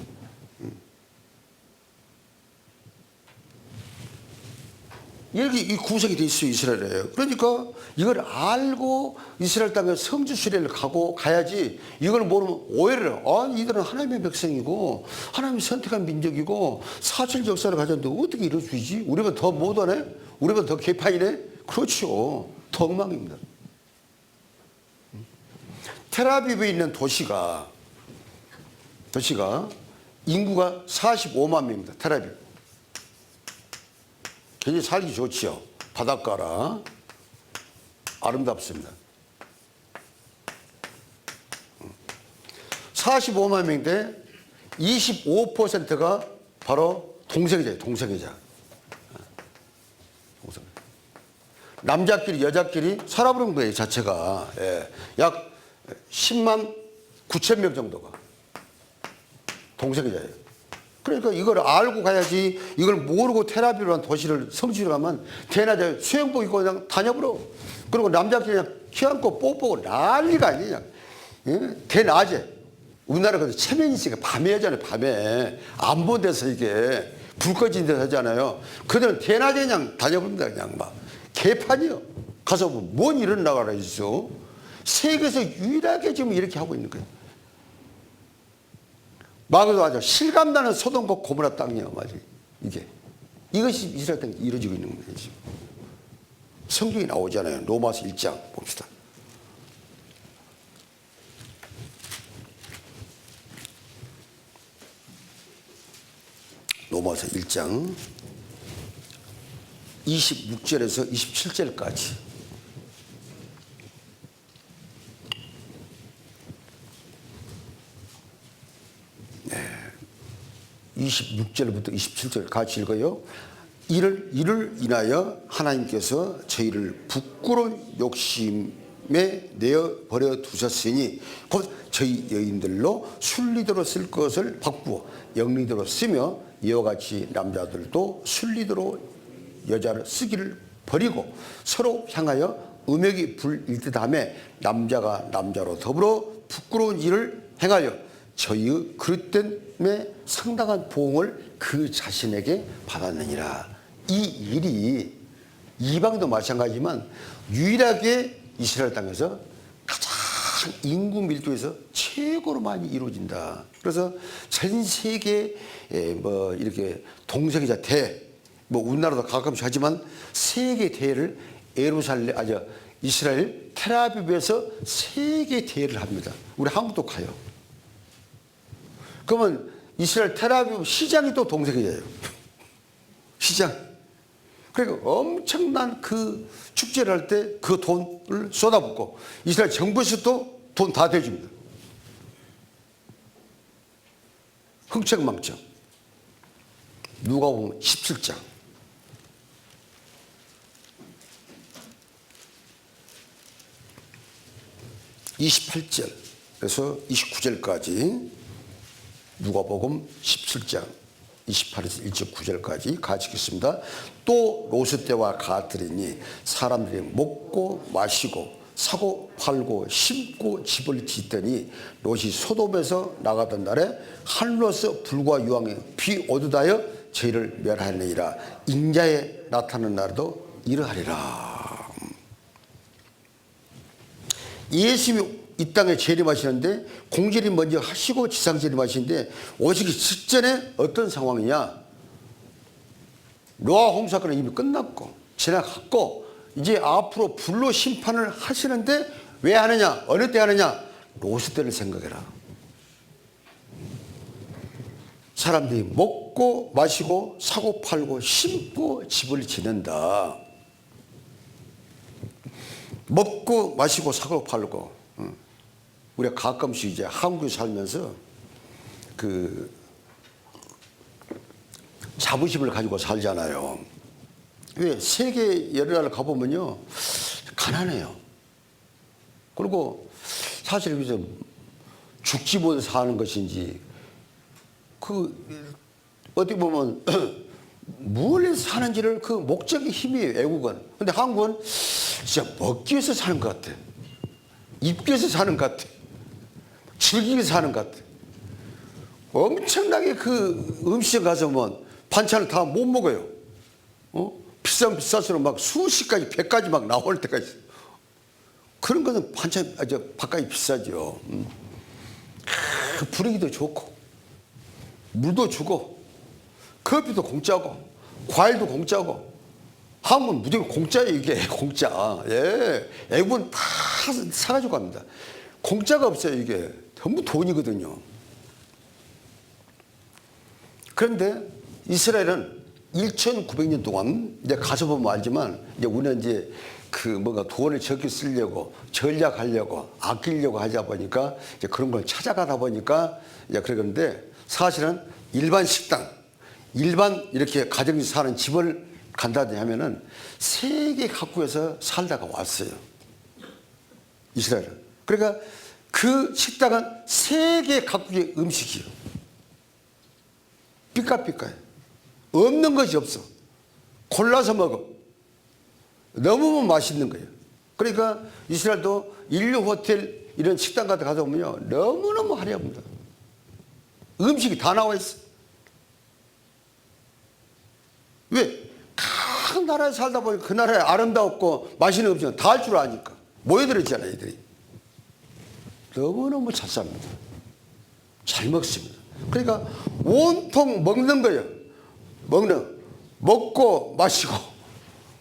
이렇게 이 구성이 돼 있어요, 이스라엘에. 그러니까 이걸 알고 이스라엘 땅에 성지 순례를 가야지 이걸 모르면 오해를 해. 이들은 하나님의 백성이고 하나님이 선택한 민족이고 사실 역사를 가졌는데 어떻게 이럴 수 있지? 우리보다 더 못하네? 우리보다 더 개판이네? 그렇죠. 더 엉망입니다. 텔아비브에 있는 도시가 인구가 45만 명입니다. 텔아비브. 굉장히 살기 좋지요. 바닷가라. 아름답습니다. 45만 명인데 25%가 바로 동성애자예요. 동성애자. 남자끼리 여자끼리 살아보는 거예요. 자체가. 약 10만 9천 명 정도가 동성애자예요. 그러니까 이걸 알고 가야지. 이걸 모르고 텔아비브라는 도시를 성지로 가면 대낮에 수영복 입고 그냥 다녀버려. 그리고 남자끼리 그냥 키 안고 뽀뽀고 난리가 아니냐. 대낮에. 우리나라 그래서 체면이 있으니까 밤에 하잖아요. 밤에. 안 본 데서 이게 불 꺼진 데서 하잖아요. 그들은 대낮에 그냥 다녀버립니다. 그냥 막. 개판이요. 가서 뭔 일을 나가라 있어. 세계에서 유일하게 지금 이렇게 하고 있는 거예요. 마귀도 아주 실감나는 소돔과 고모라 땅이에요. 맞아요. 이것이 이스라엘 땅에 이루어지고 있는 거예요. 지금. 성경이 나오잖아요. 로마서 1장 봅시다. 로마서 1장 26절에서 27절까지. 26절부터 27절 같이 읽어요. 이를 인하여 하나님께서 저희를 부끄러운 욕심에 내어버려 두셨으니 곧 저희 여인들로 순리대로 쓸 것을 바꾸어 영리대로 쓰며 이와 같이 남자들도 순리대로 여자를 쓰기를 버리고 서로 향하여 음욕이 불일 듯하며 남자가 남자로 더불어 부끄러운 일을 행하여 저희의 그릇됨에 상당한 보응을 그 자신에게 받았느니라. 이 일이 이방도 마찬가지지만 유일하게 이스라엘 땅에서 가장 인구 밀도에서 최고로 많이 이루어진다. 그래서 전 세계 뭐 이렇게 동성애자 대회, 뭐 우리나라도 가끔씩 하지만 세계 대회를 이스라엘 텔아비브에서 세계 대회를 합니다. 우리 한국도 가요. 그러면 이스라엘 텔아비브 시장이 또 동성애자예요. 시장. 그러니까 엄청난 그 축제를 할 때 그 돈을 쏟아붓고 이스라엘 정부에서도 돈 다 대줍니다. 흥청망청. 누가복음 17장. 28절에서 29절까지 누가복음 17장 28에서 29절까지 같이 읽겠습니다. 또 롯의 때와 같으리니 사람들이 먹고 마시고 사고 팔고 심고 집을 짓더니 롯이 소돔에서 나가던 날에 하늘로서 불과 유황이 비 오듯 하여 저희를 멸하느니라. 인자에 나타나는 날도 이러하리라. 예수님이 이 땅에 재림하시는데 공재림 먼저 하시고 지상재림하시는데 오시기 직전에 어떤 상황이냐. 노아 홍수 사건은 이미 끝났고 지나갔고 이제 앞으로 불로 심판을 하시는데 왜 하느냐, 어느 때 하느냐, 롯의 때를 생각해라. 사람들이 먹고 마시고 사고 팔고 심고 집을 지는다. 먹고 마시고 사고 팔고. 우리가 가끔씩 이제 한국에 살면서 그 자부심을 가지고 살잖아요. 왜 세계 여러 나라를 가보면요 가난해요. 그리고 사실 여기서 죽지 못해 사는 것인지 그 어떻게 보면 뭘 해서 사는지를 그 목적이 힘이에요. 외국은. 근데 한국은 진짜 먹기 위해서 사는 것 같아. 입기 위해서 사는 것 같아. 즐기기 위해서 사는 것 같아. 엄청나게 그 음식점 가서 뭐 반찬을 다 못 먹어요. 비쌀수록 막 수십 가지, 100가지 막 나올 때가 있어요. 그런 것은 반찬, 바깥이 비싸죠. 분위기도 좋고, 물도 주고, 커피도 공짜고, 과일도 공짜고, 한국은 무조건 공짜예요, 이게. 공짜. 예. 애국은 다 사가지고 갑니다. 공짜가 없어요, 이게. 전부 돈이거든요. 그런데 이스라엘은 1900년 동안 이제 가서 보면 알지만 이제 우리는 이제 그 뭔가 돈을 적게 쓰려고 전략하려고 아끼려고 하다 보니까 이제 그런 걸 찾아가다 보니까 이제 그러는데 사실은 일반 식당, 일반 이렇게 가정에서 사는 집을 간다든지 하면은 세계 각국에서 살다가 왔어요. 이스라엘은. 그러니까 그 식당은 세계 각국의 음식이에요. 삐까삐까해. 없는 것이 없어. 골라서 먹어. 너무 맛있는 거예요. 그러니까 이스라엘도 인류 호텔 이런 식당 같은 데 가서 보면요. 너무너무 화려합니다. 음식이 다 나와 있어. 왜? 각 나라에 살다 보니까 그 나라에 아름다웠고 맛있는 음식은 다 할 줄 아니까. 모여들었잖아요, 애들이. 너무너무 잘 삽니다. 잘 먹습니다. 그러니까 온통 먹는 거예요. 먹고 마시고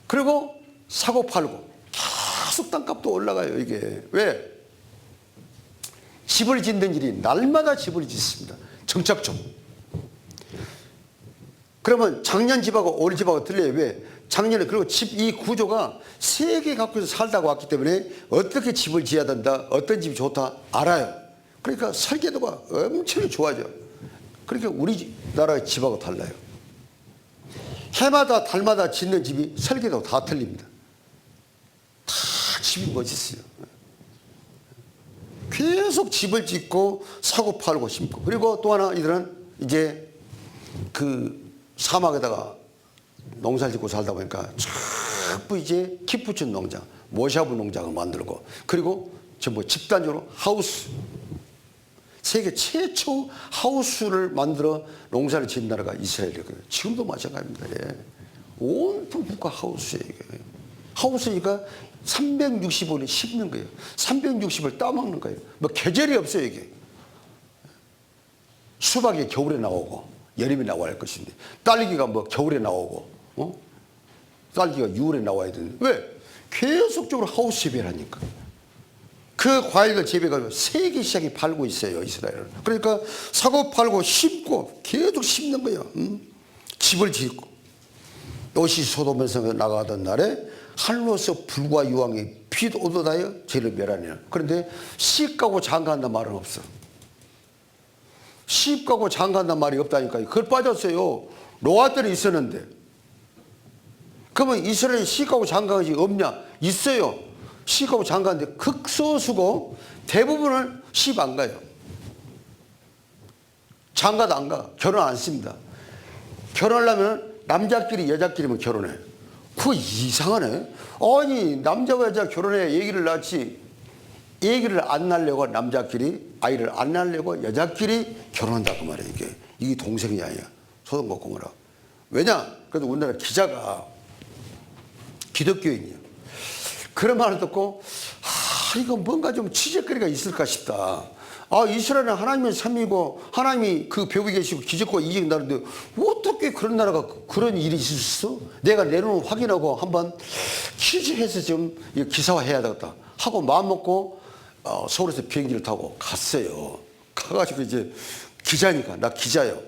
그리고 사고 팔고 계속 땅값도 올라가요. 이게 왜? 집을 짓는 일이 날마다 집을 짓습니다. 정착적. 그러면 작년 집하고 올 집하고 틀려요. 왜? 작년에 그리고 집 이 구조가 세 개 갖고서 살다가 왔기 때문에 어떻게 집을 지어야 된다, 어떤 집이 좋다 알아요. 그러니까 설계도가 엄청 좋아져. 그러니까 우리나라 집하고 달라요. 해마다 달마다 짓는 집이 설계도가 다 틀립니다. 다 집이 멋있어요. 계속 집을 짓고 사고 팔고 심고 그리고 또 하나 이들은 이제 그 사막에다가 농사를 짓고 살다 보니까 전부 이제 키푸천 농장, 모샤브 농장을 만들고 그리고 전부 집단적으로 하우스 세계 최초 하우스를 만들어 농사를 짓는 나라가 이스라엘이에요. 지금도 마찬가지입니다. 예. 온통 국가 하우스예요. 이게. 하우스니까 365일 심는 거예요. 360을 따먹는 거예요. 뭐 계절이 없어요 이게. 수박이 겨울에 나오고 여름에 나와야 할 것인데 딸기가 뭐 겨울에 나오고 딸기가 6월에 나와야 되는데 왜? 계속적으로 하우스 재배를 하니까. 그 과일을 재배해가지고 세계 시장에 팔고 있어요 이스라엘은. 그러니까 사고 팔고 심고 계속 심는 거예요. 집을 짓고 롯이 소돔에서 나가던 날에 하늘로서 불과 유황이 피도 오도다여 죄를 멸하니라. 그런데 시집가고 장가한다는 말은 없어. 시집가고 장가한다는 말이 없다니까요. 그걸 빠졌어요. 노아들이 있었는데. 그러면 이스라엘이 시집가고 장가하지 없냐? 있어요. 시집가고 장가하는데 극소수고 대부분은 시집 안 가요. 장가도 안 가. 결혼 안 씁니다. 결혼하려면 남자끼리 여자끼리만 결혼해. 그거 이상하네. 아니 남자와 여자 결혼해 얘기를 낳지 얘기를 안 낳으려고 남자끼리 아이를 안 낳으려고 여자끼리 결혼한다 그 말이에요. 이게 동생이 아니야. 소돔과 고모라. 왜냐? 그래도 우리나라 기자가 기독교인이야. 그런 말을 듣고 이거 뭔가 좀 취재거리가 있을까 싶다. 이스라엘은 하나님의 섬이고 하나님이 그 벽에 계시고 기적과 이적 나라인데 어떻게 그런 나라가 그런 일이 있을 수 있어? 내가 내놓은 확인하고 한번 취재해서 좀 기사화해야 되겠다 하고 마음먹고 서울에서 비행기를 타고 갔어요. 가가지고 이제 기자니까 나 기자요.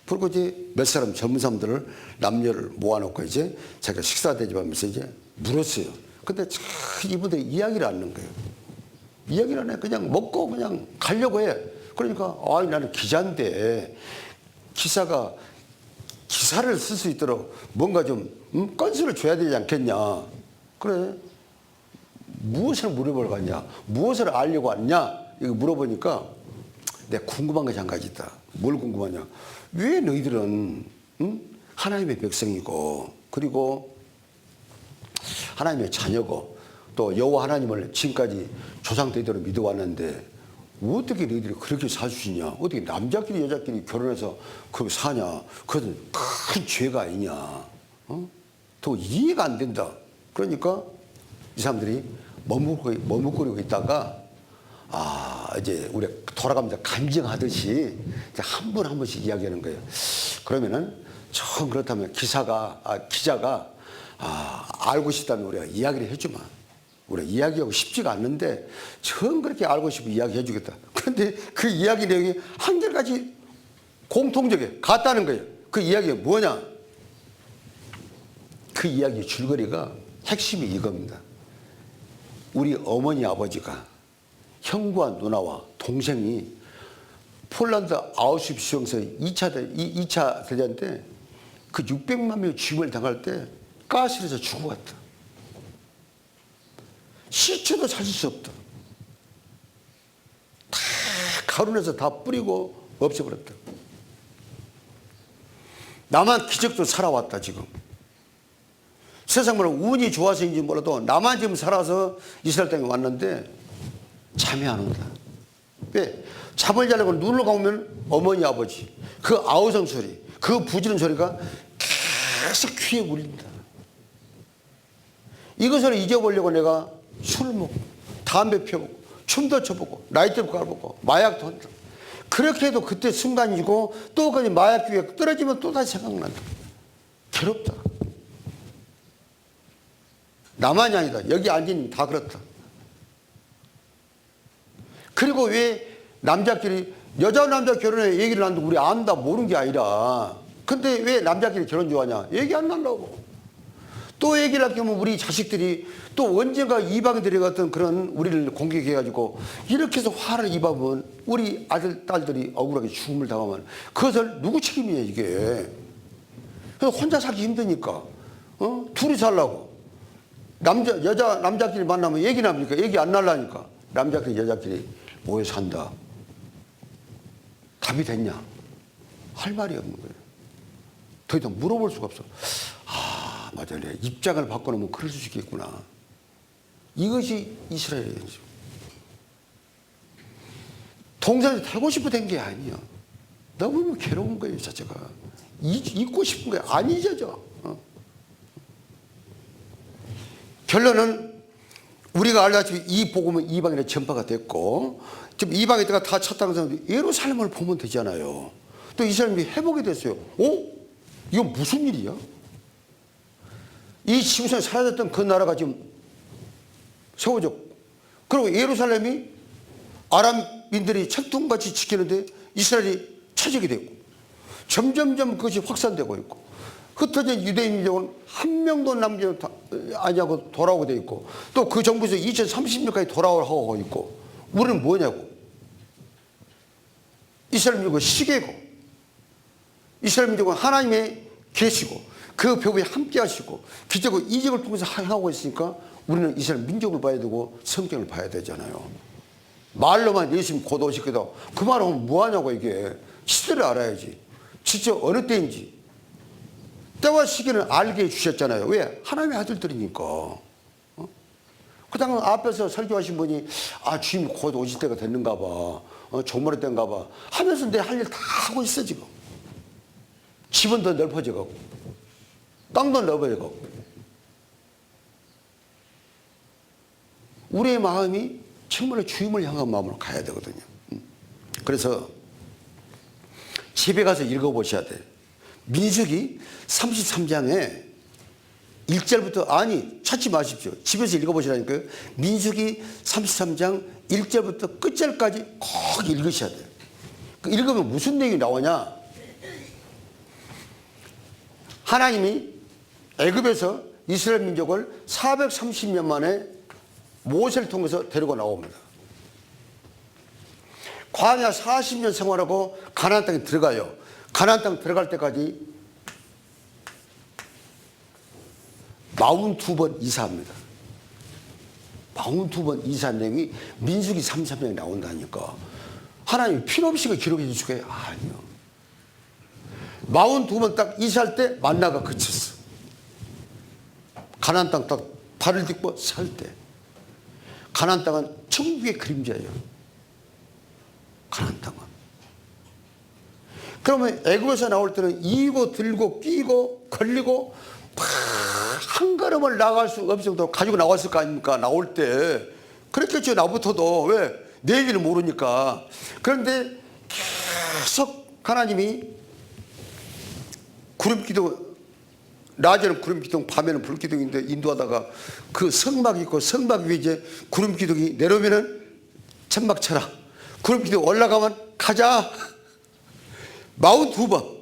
그리고 이제 몇 사람 젊은 사람들을 남녀를 모아놓고 이제 자기가 식사 대접하면서 이제 물었어요. 근데 이분들이 이야기를 안 하는 거예요. 이야기를 안 해. 그냥 먹고 그냥 가려고 해. 그러니까 나는 기자인데 기사가 기사를 쓸 수 있도록 뭔가 좀 건수를 줘야 되지 않겠냐. 그래. 무엇을 물어보러 갔냐. 무엇을 알려고 왔냐. 이거 물어보니까 내가 궁금한 것이 한 가지 있다. 뭘 궁금하냐. 왜 너희들은 하나님의 백성이고 그리고 하나님의 자녀고 또 여호와 하나님을 지금까지 조상 대대로 믿어왔는데 어떻게 너희들이 그렇게 살 수 있냐. 어떻게 남자끼리 여자끼리 결혼해서 그렇게 사냐. 그것은 큰 죄가 아니냐. 더 이해가 안 된다. 그러니까 이 사람들이 머뭇거리고 있다가 이제 우리 돌아가면서 간증하듯이 한 번 한 번씩 이야기하는 거예요. 그러면은 정 그렇다면 기자가 알고 싶다면 우리가 이야기를 해주마. 우리가 이야기하고 싶지가 않는데 정 그렇게 알고 싶으면 이야기해 주겠다. 그런데 그 이야기 내용이 한결같이 공통적이에요. 같다는 거예요. 그 이야기가 뭐냐? 그 이야기의 줄거리가 핵심이 이겁니다. 우리 어머니 아버지가 형과 누나와 동생이 폴란드 아우슈비츠에서 2차 대전 때 그 600만 명의 죽임을 당할 때 가스에서 죽어갔다. 시체도 찾을 수 없다. 다 가루내서 다 뿌리고 없애버렸다. 나만 기적도 살아왔다 지금. 세상으로 운이 좋아서인지 몰라도 나만 지금 살아서 이스라엘 땅에 왔는데 잠이 안 온다. 왜? 잠을 자려고 눈을 감으면 어머니 아버지 그 아우성 소리 그 부지런 소리가 계속 귀에 울린다. 이것을 잊어보려고 내가 술을 먹고 담배 피워보고 춤도 춰보고 라이트도 가보고 마약도 한다. 그렇게 해도 그때 순간이고 또 그 마약 주의가 떨어지면 또다시 생각난다. 괴롭다. 나만이 아니다. 여기 앉은 다 그렇다. 그리고 왜 남자끼리 여자 남자 결혼해 얘기를 하는데 우리 안다 모르는 게 아니라 근데 왜 남자끼리 결혼 좋아하냐? 얘기 안 나려고. 또 얘기를 하면 우리 자식들이 또 언젠가 이방에 들어갔던 그런 우리를 공격해가지고 이렇게 해서 화를 입으면 우리 아들, 딸들이 억울하게 죽음을 당하면 그것을 누구 책임이냐 이게. 그래서 혼자 살기 힘드니까 둘이 살라고. 여자 남자끼리 만나면 얘기 나니까 얘기 안 날라니까 남자끼리 여자끼리 모여 산다. 답이 됐냐? 할 말이 없는 거예요. 더 이상 물어볼 수가 없어. 아, 맞아. 내 입장을 바꿔놓으면 그럴 수 있겠구나. 이것이 이스라엘의 현실. 동산에 살고 싶어 된 게 아니야. 너무 괴로운 거예요, 자체가. 잊고 싶은 거야. 안 잊어져. 결론은 우리가 알다시피 이 복음은 이방인의 전파가 됐고 지금 이방에다가 다 쳤다는 사람들이 예루살렘을 보면 되잖아요. 또 이스라엘이 회복이 됐어요. 이건 무슨 일이야? 이 지구상에 사라졌던 그 나라가 지금 세워졌고 그리고 예루살렘이 아람민들이 철통같이 지키는데 이스라엘이 차지하게 됐고 점점점 그것이 확산되고 있고 흩어진 유대인 민족은 한 명도 남지 아니하고 돌아오게 돼 있고 또 그 정부에서 2030년까지 돌아오고 있고 우리는 뭐냐고 이스라엘 민족은 시계고 이스라엘 민족은 하나님의 계시고 그 벽에 함께 하시고 기적을 이적을 통해서 행하고 있으니까 우리는 이스라엘 민족을 봐야 되고 성경을 봐야 되잖아요. 말로만 예수님 곧 오실 거다. 그 말하면 뭐하냐고 이게. 시대를 알아야지. 진짜 어느 때인지. 때와 시기는 알게 해주셨잖아요. 왜? 하나님의 아들들이니까. 그 다음 앞에서 설교하신 분이 주님 곧 오실 때가 됐는가 봐. 조물의 때인가 봐. 하면서 내 할 일 다 하고 있어 지금. 집은 더 넓어져가고 땅도 넓어져가고 우리의 마음이 정말로 주님을 향한 마음으로 가야 되거든요. 그래서 집에 가서 읽어보셔야 돼요. 민수기 33장에 1절부터 찾지 마십시오. 집에서 읽어보시라니까요. 민수기 33장 1절부터 끝절까지 꼭 읽으셔야 돼요. 읽으면 무슨 내용이 나오냐. 하나님이 애굽에서 이스라엘 민족을 430년 만에 모세를 통해서 데리고 나옵니다. 광야 40년 생활하고 가나안 땅에 들어가요. 가나안 땅 들어갈 때까지 42번 이사합니다. 42번 이사한 내용이 민수기 33장에 나온다니까. 하나님이 필요 없이 기록해 주실 거예요? 아니요. 42번 딱 이사할 때 만나가 그쳤어. 가나안 땅 딱 발을 딛고 살 때. 가나안 땅은 천국의 그림자예요. 가나안 땅은. 그러면 애굽에서 나올 때는 이고 들고 끼고 걸리고 한 걸음을 나갈 수 없을 정도로 가지고 나왔을 거 아닙니까? 나올 때. 그랬겠죠. 나부터도. 왜? 내일을 모르니까. 그런데 계속 하나님이 구름기둥, 낮에는 구름기둥, 밤에는 불기둥인데 인도하다가 그 성막이 있고 성막 위에 이제 구름기둥이 내려오면은 천막 쳐라. 구름기둥 올라가면 가자. 42번.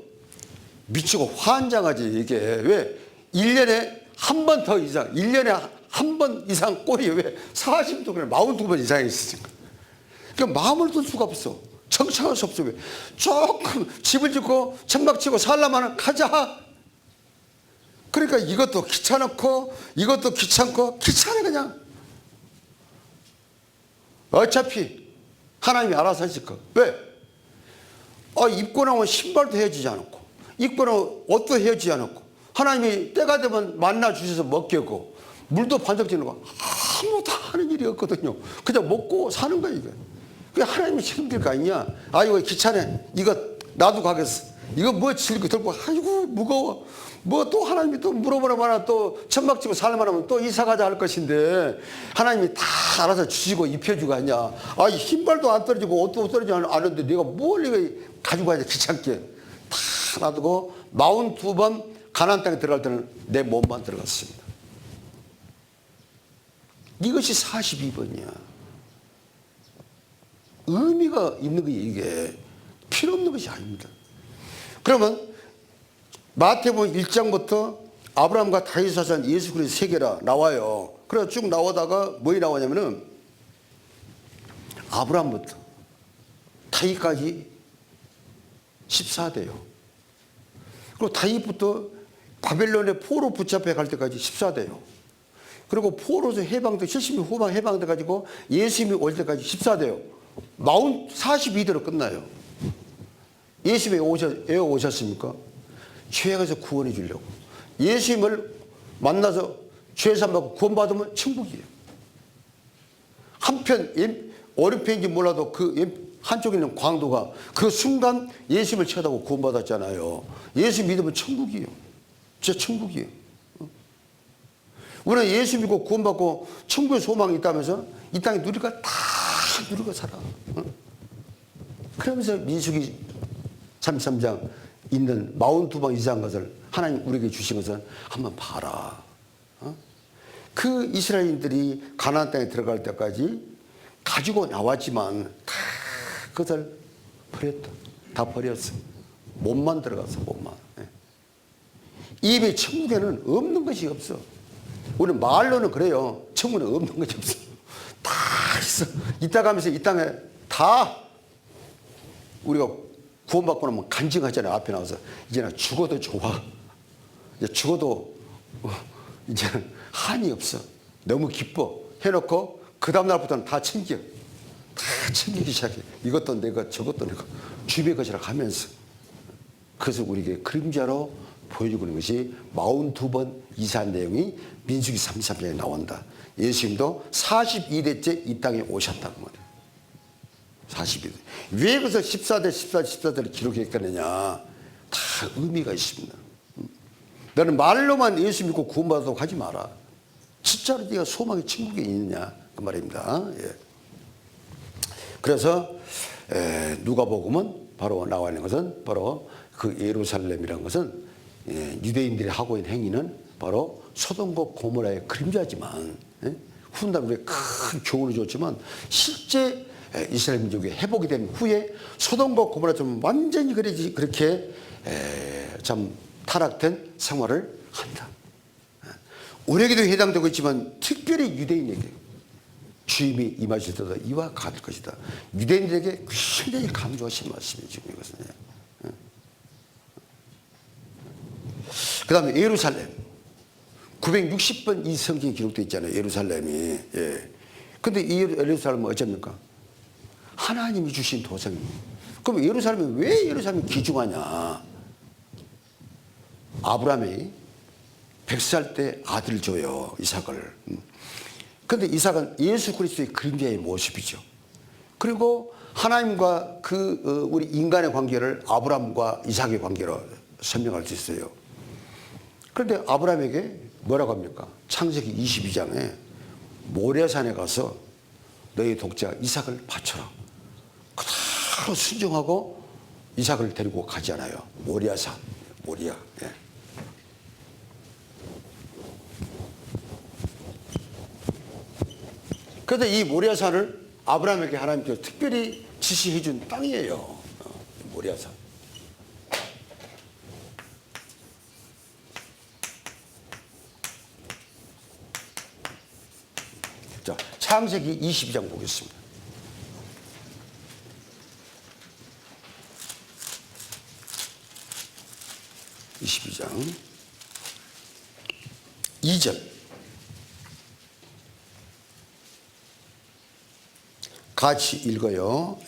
미치고 환장하지 이게. 왜? 1년에 한 번 더 이상, 1년에 한 번 이상 꼴이 왜 40도 그래 42번 이상이 있으니까. 그러니까 마음을 둘 수가 없어. 정착할 수 없어. 왜? 조금 집을 짓고 천막 치고 살라면 가자. 그러니까 이것도 귀찮고 이것도 귀찮고 귀찮아 그냥. 어차피 하나님이 알아서 하실 거. 왜? 입고 나면 신발도 헤어지지 않았고 입고 나면 옷도 헤어지지 않았고 하나님이 때가 되면 만나 주셔서 먹겠고 물도 반석 지는 거 아무것도 하는 일이 없거든요. 그냥 먹고 사는 거야 이게. 그게 하나님이 책임질 거 아니냐. 이거 귀찮아. 이거 나도 가겠어. 이거 뭐 질거 들고 아이고 무거워. 뭐 또 하나님이 또 물어보나 또 천막지고 살만하면 또 이사 가자 할 것인데 하나님이 다 알아서 주시고 입혀주고 하냐. 아, 흰발도 안 떨어지고 옷도 떨어지지 않은데 내가 뭘 이거 가지고 가야 귀찮게 다 놔두고 42번 가나안 땅에 들어갈 때는 내 몸만 들어갔습니다. 이것이 42번이야. 의미가 있는 거예요. 이게 필요 없는 것이 아닙니다. 그러면 마태복음 1장부터 아브라함과 다윗 사산 예수 그리스도 세계라 나와요. 그래서 쭉 나오다가 뭐이 나오냐면은 아브라함부터 다윗까지 14대요. 그리고 다윗부터 바벨론의 포로 붙잡혀 갈 때까지 14대요. 그리고 포로에서 해방돼 70년 후반 해방돼 가지고 예수님이 올 때까지 14대요. 42대로 끝나요. 예수님이 왜 오셨습니까? 죄악에서 구원해 주려고. 예수님을 만나서 죄 사함받고 구원받으면 천국이에요. 한편 오른편인지 몰라도 그 한쪽에 있는 광도가 그 순간 예수님을 쳐다보고 구원받았잖아요. 예수 믿으면 천국이에요. 진짜 천국이에요. 우리는 예수 믿고 구원받고 천국의 소망이 있다면서 이 땅에 누리가 다 누리고 살아. 그러면서 민수기 33장 있는 42번 이상한 것을 하나님 우리에게 주신 것을 한번 봐라. 그 이스라엘인들이 가나안 땅에 들어갈 때까지 가지고 나왔지만 다 그것을 버렸다. 다 버렸어. 몸만 들어갔어. 몸만. 입에 천국에는 없는 것이 없어. 우리 말로는 그래요. 천국에는 없는 것이 없어. 다 있어. 이따 가면서 이 땅에 다 우리가 구원받고 나면 간증하잖아요. 앞에 나와서 이제는 죽어도 좋아. 이제 죽어도 이제는 한이 없어. 너무 기뻐 해놓고 그 다음날부터는 다 챙겨. 다 챙기기 시작해. 이것도 내가 저것도 내가 주의 것이라 하면서. 그래서 우리에게 그림자로 보여주고 있는 것이 42번 이사한 내용이 민수기 33장에 나온다. 예수님도 42대째 이 땅에 오셨다고 말이에요. 42대. 왜 그래서 14대, 14대를 기록했겠느냐. 다 의미가 있습니다. 너는 말로만 예수 믿고 구원받아도 하지 마라. 진짜로 네가 소망이 천국에 있느냐. 그 말입니다. 예. 그래서 누가복음은 바로 나와 있는 것은 바로 그 예루살렘이라는 것은 유대인들이 하고 있는 행위는 바로 소돔과 고모라의 그림자지만 훗날 우리가 큰 교훈을 줬지만 실제 이스라엘 민족이 회복이 된 후에 소돔과 고모라처럼 완전히 그렇게 참 타락된 생활을 한다. 우리에게도 해당되고 있지만 특별히 유대인에게 주임이 임하실 때도 이와 같을 것이다. 유대인들에게 굉장히 강조하신 말씀이 지금 이것은. 그 다음에 예루살렘. 960번 이 성경에 기록되어 있잖아요. 예루살렘이. 근데 이 예루살렘은 어쩝니까? 하나님이 주신 도성입니다. 그럼 예루살렘이 왜 예루살렘이 귀중하냐? 아브라함이 100살 때 아들을 줘요. 이삭을. 근데 이삭은 예수 그리스도의 그림자의 모습이죠. 그리고 하나님과 우리 인간의 관계를 아브라함과 이삭의 관계로 설명할 수 있어요. 그런데 아브라함에게 뭐라고 합니까? 창세기 22장에 모리아산에 가서 너희 독자 이삭을 바쳐라. 그대로 순종하고 이삭을 데리고 가잖아요. 모리아산, 모리아. 그래서 이 모리아산을 아브라함에게 하나님께서 특별히 지시해 준 땅이에요. 모리아산. 자, 창세기 22장 보겠습니다. (22장) 2절 같이 읽어요.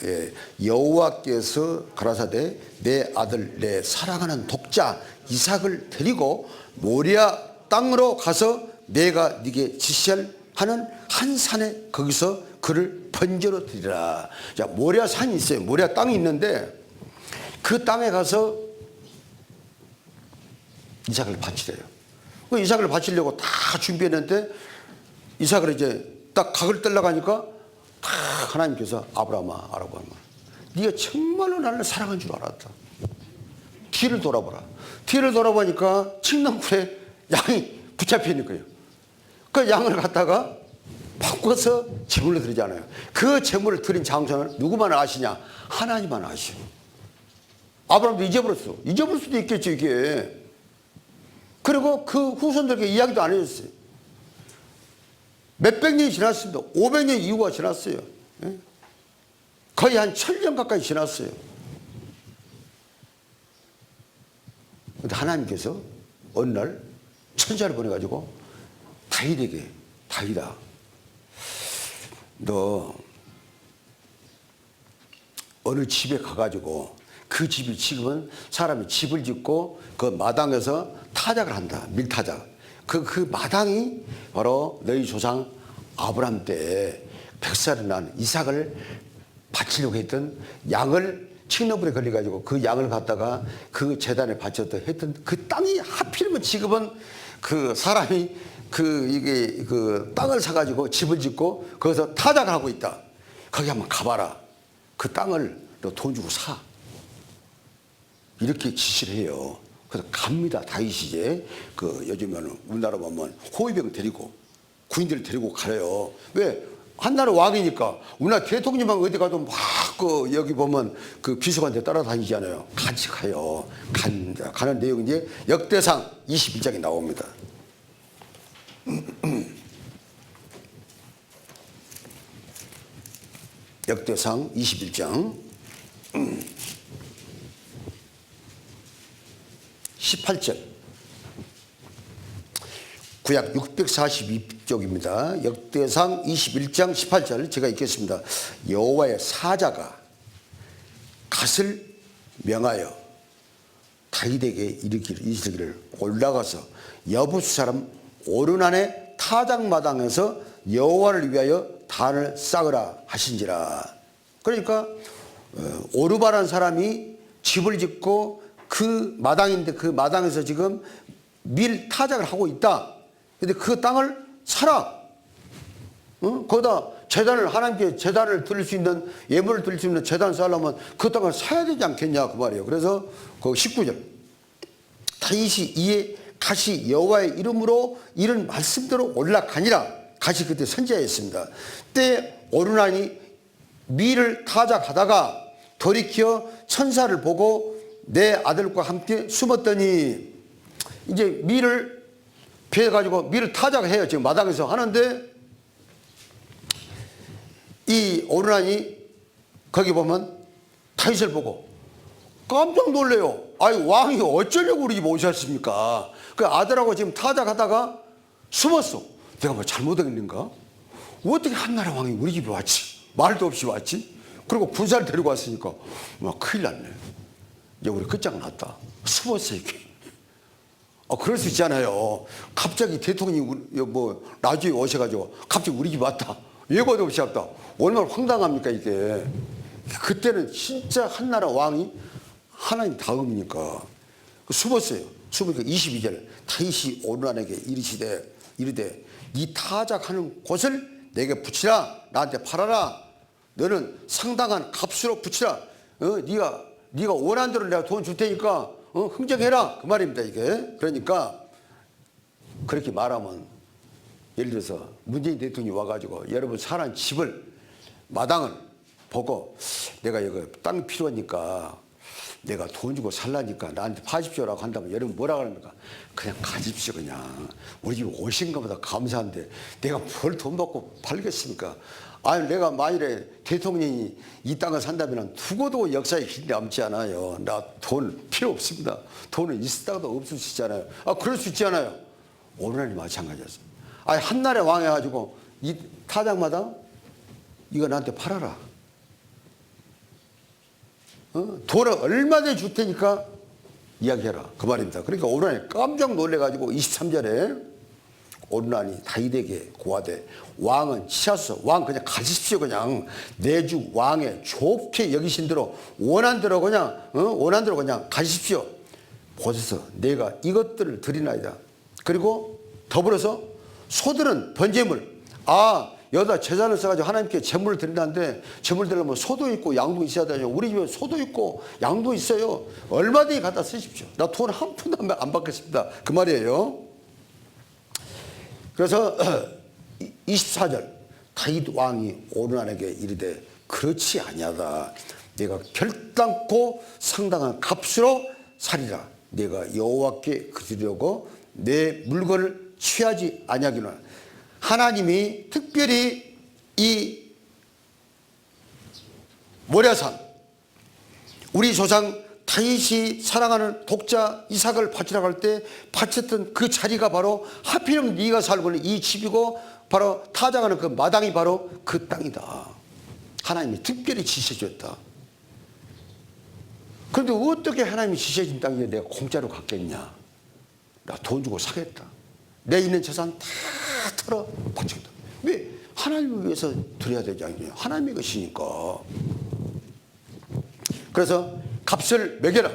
여호와께서 가라사대 내 아들 내 사랑하는 독자 이삭을 데리고 모리아 땅으로 가서 내가 네게 지시할 하는 한 산에 거기서 그를 번제로 드리라. 자, 모리아 산이 있어요. 모리아 땅이 있는데 그 땅에 가서 이삭을 바치래요. 그 이삭을 바치려고 다 준비했는데 이삭을 이제 딱 각을 떼려가니까 딱 하나님께서 아브라함아 네가 정말로 나를 사랑한 줄 알았다. 뒤를 돌아보라. 뒤를 돌아보니까 칡나무에 양이 붙잡혀 있는 거예요. 그 양을 갖다가 바꿔서 제물로 드리잖아요. 그 제물을 드린 장소는 누구만 아시냐? 하나님만 아시오. 아브라함도 잊어버렸어. 잊어버릴 수도 있겠죠, 이게. 그리고 그 후손들에게 이야기도 안 해줬어요. 몇백 년이 지났습니다. 500년 이후가 지났어요. 거의 한 1000년 가까이 지났어요. 근데 하나님께서 어느 날 천사를 보내가지고 다윗에게, 다윗아, 너 어느 집에 가가지고 그 집이 지금은 사람이 집을 짓고 그 마당에서 타작을 한다. 밀타작. 그 마당이 바로 너희 조상 아브라함 때에 100살이 난 이삭을 바치려고 했던 양을 칡나무에 걸려가지고 그 양을 갖다가 그 재단에 바쳤던 했던 그 땅이 하필이면 지금은 그 사람이 그 땅을 사가지고 집을 짓고 거기서 타작을 하고 있다. 거기 한번 가봐라. 그 땅을 너 돈 주고 사. 이렇게 지시를 해요. 그래서 갑니다. 다윗이 이제 요즘에는 우리나라 보면 호위병 데리고 군인들 데리고 가요. 왜? 한나라 왕이니까 우리나라 대통령만 어디 가도 막 여기 보면 그 비서관들 따라다니잖아요. 같이 가요. 가는 내용이 이제 역대상 21장에 나옵니다. 역대상 21장 18절 구약 642쪽입니다. 역대상 21장 18절 제가 읽겠습니다. 여호와의 사자가 갓을 명하여 다윗에게 이르기를 올라가서 여부수 사람 오르난의 타작마당에서 여호와를 위하여 단을 쌓으라 하신지라. 그러니까 오르바라는 사람이 집을 짓고 그 마당인데 그 마당에서 지금 밀 타작을 하고 있다. 근데 그 땅을 사라. 거기다 제단을 하나님께 제단을 드릴 수 있는 예물을 드릴 수 있는 제단을 쌓으려면 그 땅을 사야 되지 않겠냐 그 말이에요. 그래서 그 19절 다윗이 이에 갓이 여호와의 이름으로 이런 말씀대로 올라가니라. 갓이 그때 선지자였습니다. 때 오르나니 밀을 타작하다가 돌이켜 천사를 보고 내 아들과 함께 숨었더니 이제 밀을 피해가지고 밀을 타작해요. 지금 마당에서 하는데 이 오르난이 거기 보면 다윗을 보고 깜짝 놀래요. 아이 왕이 어쩌려고 우리 집 오셨습니까? 그 아들하고 지금 타작하다가 숨었어. 내가 뭐 잘못했는가? 어떻게 한나라 왕이 우리 집에 왔지? 말도 없이 왔지? 그리고 군사를 데리고 왔으니까 막 큰일 났네. 이제 우리 끝장났다. 숨었어 이게. 그럴 수 있잖아요. 갑자기 대통령이 뭐 라디오에 오셔가지고 갑자기 우리 집 왔다. 예고도 없이 왔다. 얼마나 황당합니까 이게. 그때는 진짜 한나라 왕이 하나님 다음이니까 숨었어요. 숨으니까 22절 다윗이 오르난에게 이르되 이 타작하는 곳을 내게 붙이라. 나한테 팔아라. 너는 상당한 값으로 붙이라. 네가 원하는 대로 내가 돈 줄 테니까 흥정해라 그 말입니다 이게. 그러니까 그렇게 말하면 예를 들어서 문재인 대통령이 와가지고 여러분 사는 집을 마당을 보고 내가 이거 땅 필요하니까 내가 돈 주고 살라니까 나한테 파십시오라고 한다면 여러분 뭐라 그럽니까? 그냥 가십시오. 그냥 우리 집 오신 것보다 감사한데 내가 뭘 돈 받고 팔겠습니까? 아니 내가 만일에 대통령이 이 땅을 산다면 두고도 역사에 길 남지 않아요. 나 돈 필요 없습니다. 돈은 있었다가도 없을 수 있잖아요. 그럴 수 있잖아요. 오르난이 마찬가지였어요. 아니 한나라 왕 해가지고 이 타작마다 이거 나한테 팔아라. 돈을 얼마든지 줄 테니까 이야기해라 그 말입니다. 그러니까 오르난이 깜짝 놀래가지고 23절에 오르난이 다윗에게 고하되 왕은 치하소서. 왕 그냥 가십시오. 그냥 내주 왕의 좋게 여기신 대로 원한 대로 그냥 가십시오. 보셔서 내가 이것들을 드리나이다. 그리고 더불어서 소들은 번제물, 여기다 제단을 써가지고 하나님께 제물을 드린다는데 제물 드리려면 소도 있고 양도 있어야 되죠. 우리 집에 소도 있고 양도 있어요. 얼마든지 갖다 쓰십시오. 나 돈 한 푼도 안 받겠습니다. 그 말이에요. 그래서 24절 다윗 왕이 오르난에게 이르되 그렇지 아니하다. 내가 결단코 상당한 값으로 사리라. 내가 여호와께 드리려고 내 물건을 취하지 아니하기는. 하나님이 특별히 이 모랴산 우리 조상 다윗이 사랑하는 독자 이삭을 바치라고 할 때 바쳤던 그 자리가 바로 하필이면 네가 살고 있는 이 집이고 바로 타작하는 그 마당이 바로 그 땅이다. 하나님이 특별히 지시해줬다. 그런데 어떻게 하나님이 지시해준 땅에 내가 공짜로 갖겠냐. 나 돈 주고 사겠다. 내 있는 재산 다 털어 바치겠다. 왜? 하나님을 위해서 드려야 되지 않냐. 하나님의 것이니까. 그래서 값을 매겨라.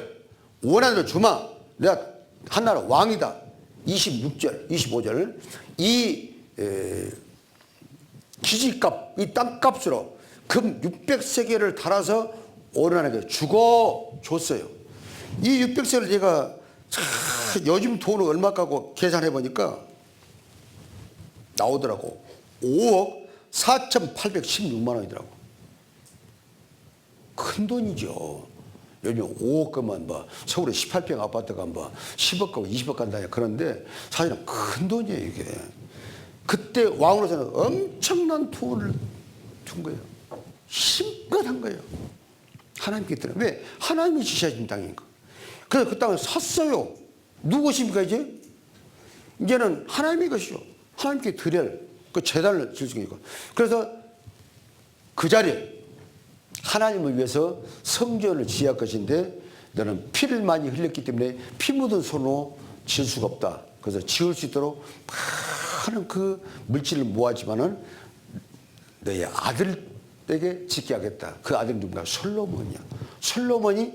원하는 주마. 내가 한나라 왕이다. 26절, 25절. 이 기지값, 이 땅값으로 금 600세겔을 달아서 오르난에게 줬어요. 이 600세겔을 제가 요즘 돈을 얼마 갖고 계산해 보니까 나오더라고. 5억 4,816만 원이더라고. 큰 돈이죠. 요즘 5억 가면 뭐 서울에 18평 아파트가 뭐 10억 가고 20억 간다. 그런데 사실은 큰 돈이에요, 이게. 그때 왕으로서는 엄청난 돈을 준 거예요. 힘껏 한 거예요. 하나님께 드려. 왜? 하나님이 지시하신 땅이니까. 그래서 그 땅을 샀어요. 누구 것입니까, 이제? 이제는 하나님의 것이요. 하나님께 드릴 그 제단을 줄 수 있고. 그래서 그 자리에 하나님을 위해서 성전을 지을 것인데 너는 피를 많이 흘렸기 때문에 피 묻은 손으로 지을 수가 없다. 그래서 지을 수 있도록 많은 그 물질을 모았지만은 너의 아들에게 짓게 하겠다. 그 아들이 누군가? 솔로몬이야. 솔로몬이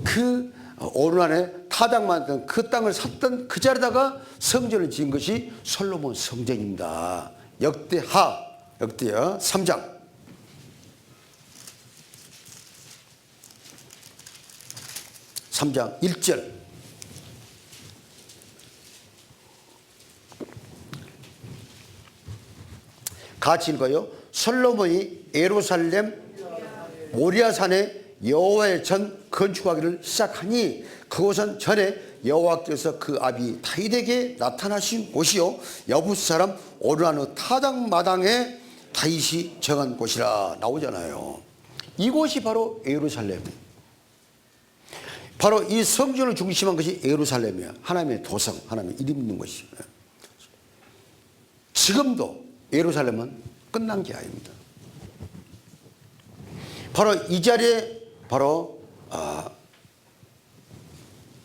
그 오르난에 타작만 그 땅을 샀던 그 자리다가 성전을 지은 것이 솔로몬 성전입니다. 역대하 3장 3장 1절. 같이 읽어요. 솔로몬이 예루살렘 모리아산에 여호와의 전 건축하기를 시작하니 그곳은 전에 여호와께서 그 아비 다윗에게 나타나신 곳이요 여부스 사람 오르난 타작마당에 다윗이 정한 곳이라 나오잖아요. 이곳이 바로 예루살렘. 바로 이 성전을 중심한 것이 예루살렘이야. 하나님의 도성, 하나님의 이름 있는 것이에요. 지금도 예루살렘은 끝난 게 아닙니다. 바로 이 자리에 바로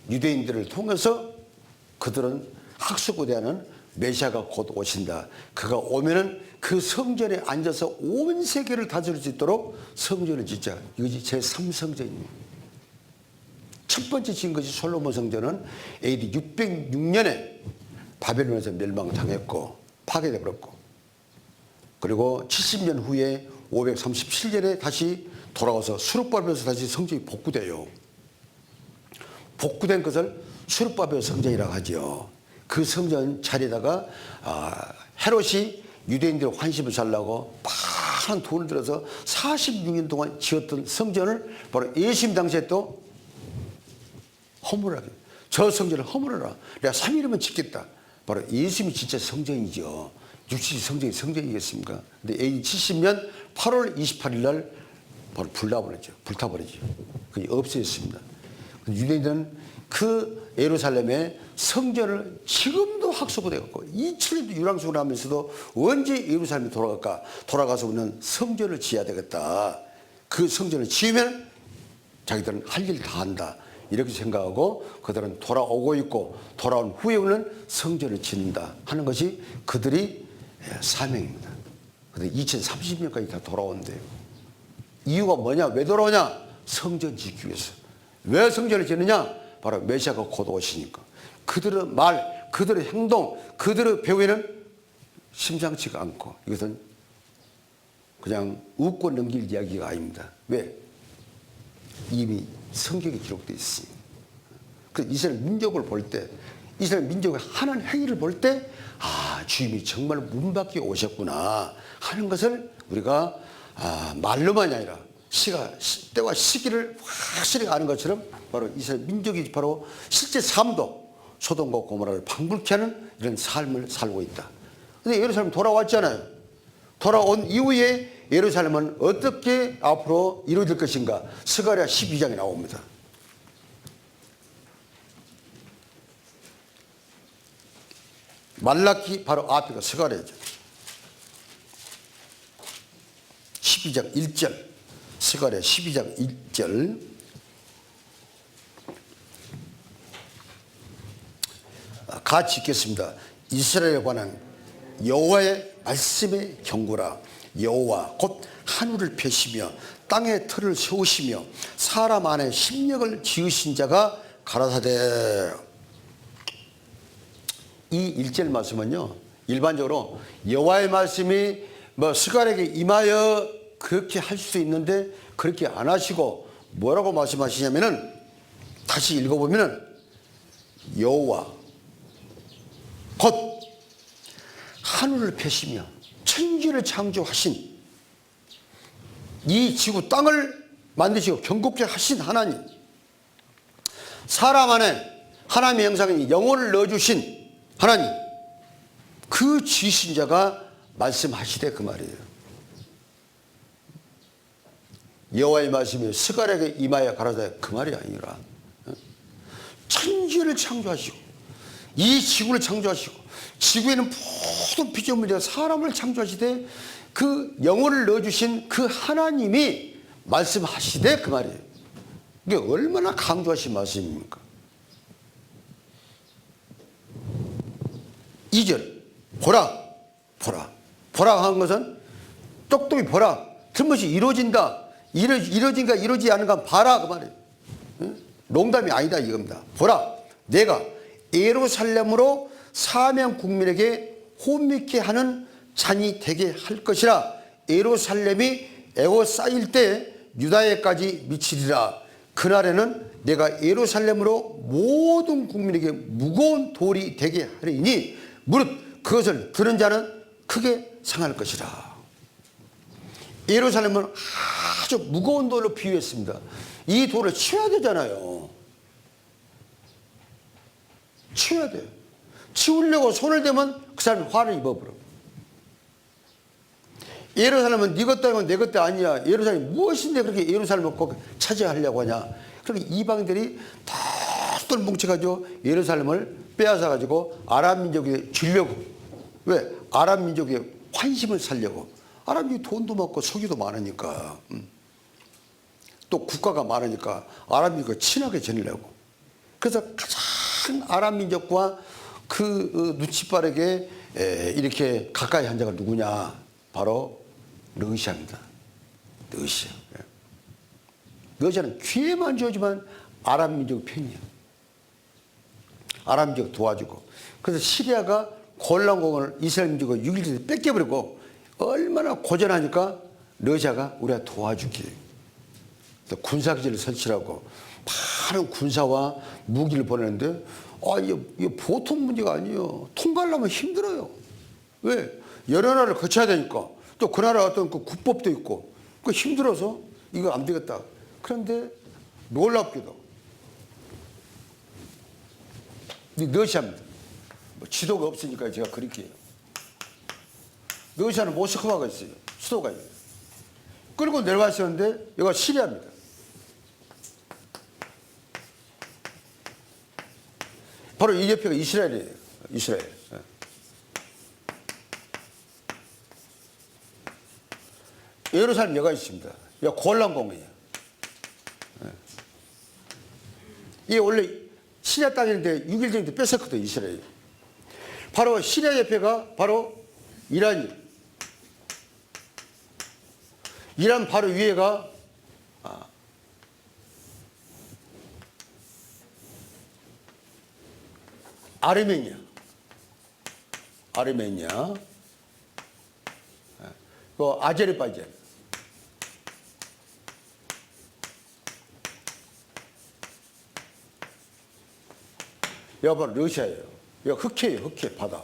유대인들을 통해서 그들은 학수고대하는 메시아가 곧 오신다. 그가 오면은 그 성전에 앉아서 온 세계를 다스릴 수 있도록 성전을 짓자. 이것이 제3성전입니다. 첫 번째 지은 것이 솔로몬 성전은 AD 606년에 바벨론에서 멸망당했고 파괴돼 버렸고, 그리고 70년 후에 537년에 다시 돌아와서 수르바벨에서 다시 성전이 복구돼요. 복구된 것을 수르바벨 성전이라고 하죠. 그 성전 자리에다가 헤롯이 유대인들의 환심을 살라고 많은 돈을 들여서 46년 동안 지었던 성전을 바로 예수님 당시에 또 허물하게. 저 성전을 허물어라. 내가 3일이면 짓겠다. 바로 예수님이 진짜 성전이죠. 육신이 성전이 성전이겠습니까? 근데 AD 70년 8월 28일 날 바로 불타버리죠. 그게 없어졌습니다. 유대인들은 그 예루살렘의 성전을 지금도 학수고대했고 2000년도 유랑수를 하면서도 언제 예루살렘에 돌아갈까? 돌아가서 우리는 성전을 지어야 되겠다. 그 성전을 지으면 자기들은 할 일 다 한다. 이렇게 생각하고 그들은 돌아오고 있고 돌아온 후에 우리는 성전을 짓는다 하는 것이 그들이 사명입니다. 근데 2030년까지 다 돌아온대요. 이유가 뭐냐? 왜 돌아오냐? 성전 짓기 위해서. 왜 성전을 짓느냐? 바로 메시아가 곧 오시니까. 그들의 말, 그들의 행동, 그들의 배후에는 심상치가 않고 이것은 그냥 웃고 넘길 이야기가 아닙니다. 왜? 이미 성경에 기록되어 있습니다. 그 이스라엘 민족을 볼 때, 이스라엘 민족의 하는 행위를 볼 때, 아, 주님이 정말 문 밖에 오셨구나 하는 것을 우리가 말로만이 아니라 때와 시기를 확실히 아는 것처럼 바로 이스라엘 민족이 바로 실제 삶도 소돔과 고모라를 방불케 하는 이런 삶을 살고 있다. 근데 예루살렘 돌아왔잖아요. 돌아온 이후에 예루살렘은 어떻게 앞으로 이루어질 것인가? 스가랴 12장에 나옵니다. 말라키 바로 앞에가 스가랴죠. 12장 1절. 스가랴 12장 1절. 같이 읽겠습니다. 이스라엘에 관한 여호와의 말씀의 경고라. 여호와 곧 하늘을 펴시며 땅의 틀을 세우시며 사람 안에 심령을 지으신 자가 가라사대. 이 1절 말씀은요, 일반적으로 여호와의 말씀이 스가랴에게 임하여 그렇게 할 수도 있는데 그렇게 안 하시고 뭐라고 말씀하시냐면은, 다시 읽어보면은 여호와 곧 하늘을 펴시며 천지를 창조하신, 이 지구 땅을 만드시고 견고케 하신 하나님, 사람 안에 하나님의 형상인 영혼을 넣어주신 하나님, 그 지으신 자가 말씀하시되 그 말이에요. 여호와의 말씀이 스가랴에게 임하여 가라사대 그 말이 아니라 천지를 창조하시고 이 지구를 창조하시고 지구에는 모든 피조물과 사람을 창조하시되 그 영혼을 넣어주신 그 하나님이 말씀하시되 그 말이에요. 이게 얼마나 강조하신 말씀입니까? 2절 보라 보라. 보라 한 것은 똑똑히 보라. 틀림없이 이루어진다. 이루어진가 이루어지지 않은가 봐라 그 말이에요. 농담이 아니다 이겁니다. 보라, 내가 예루살렘으로 사명 국민에게 혼미케 하는 잔이 되게 할 것이라. 예루살렘이 에워싸일 때 유다에까지 미치리라. 그날에는 내가 예루살렘으로 모든 국민에게 무거운 돌이 되게 하리니 무릇 그것을 들은 자는 크게 상할 것이라. 예루살렘은 아주 무거운 돌로 비유했습니다. 이 돌을 치워야 되잖아요. 치워야 돼요. 치우려고 손을 대면 그 사람이 화를 입어버려. 예루살렘은 네 것도 아니고 내 것도 아니야. 예루살렘이 무엇인데 그렇게 예루살렘을 꼭 차지하려고 하냐. 그렇게 이방들이 다 뭉쳐가지고 예루살렘을 빼앗아가지고 아람 민족에 주려고. 왜? 아람 민족의 환심을 살려고. 아람 민족이 돈도 많고 석유도 많으니까. 또 국가가 많으니까 아람 민족과 친하게 지내려고. 그래서 가장 아람 민족과 그 눈치 빠르게 이렇게 가까이 한 자가 누구냐? 바로 러시아입니다. 러시아. 러시아는 기회만 주어지만 아랍 민족 편이야. 아랍 민족 도와주고. 그래서 시리아가 골란공을 이스라엘 민족을 6일 전에 뺏겨버리고 얼마나 고전하니까 러시아가 우리가 도와주기. 군사기지를 설치하고 많은 군사와 무기를 보내는데 이게 보통 문제가 아니에요. 통과하려면 힘들어요. 왜? 여러 나라를 거쳐야 되니까. 또 그 나라 어떤 그 국법도 있고. 그 힘들어서 이거 안 되겠다. 그런데 놀랍게도 러시아입니다. 지도가 없으니까 제가 그릴게요. 러시아는 모스크바가 있어요. 수도가. 끌고 내려왔었는데 여기가 시리아입니다. 바로 이 옆에가 이스라엘이에요. 이스라엘. 예루살렘 여가 있습니다. 여기 골란공이에요. 이게 원래 시리아 땅인데 6일 전에 뺏었거든요. 이스라엘. 바로 시리아 옆에가 바로 이란이. 이란 바로 위에가 아르메니아, 아르메니아, 그 아제르바이잔, 여러분 러시아예요. 여기 흑해예요, 흑해 바다.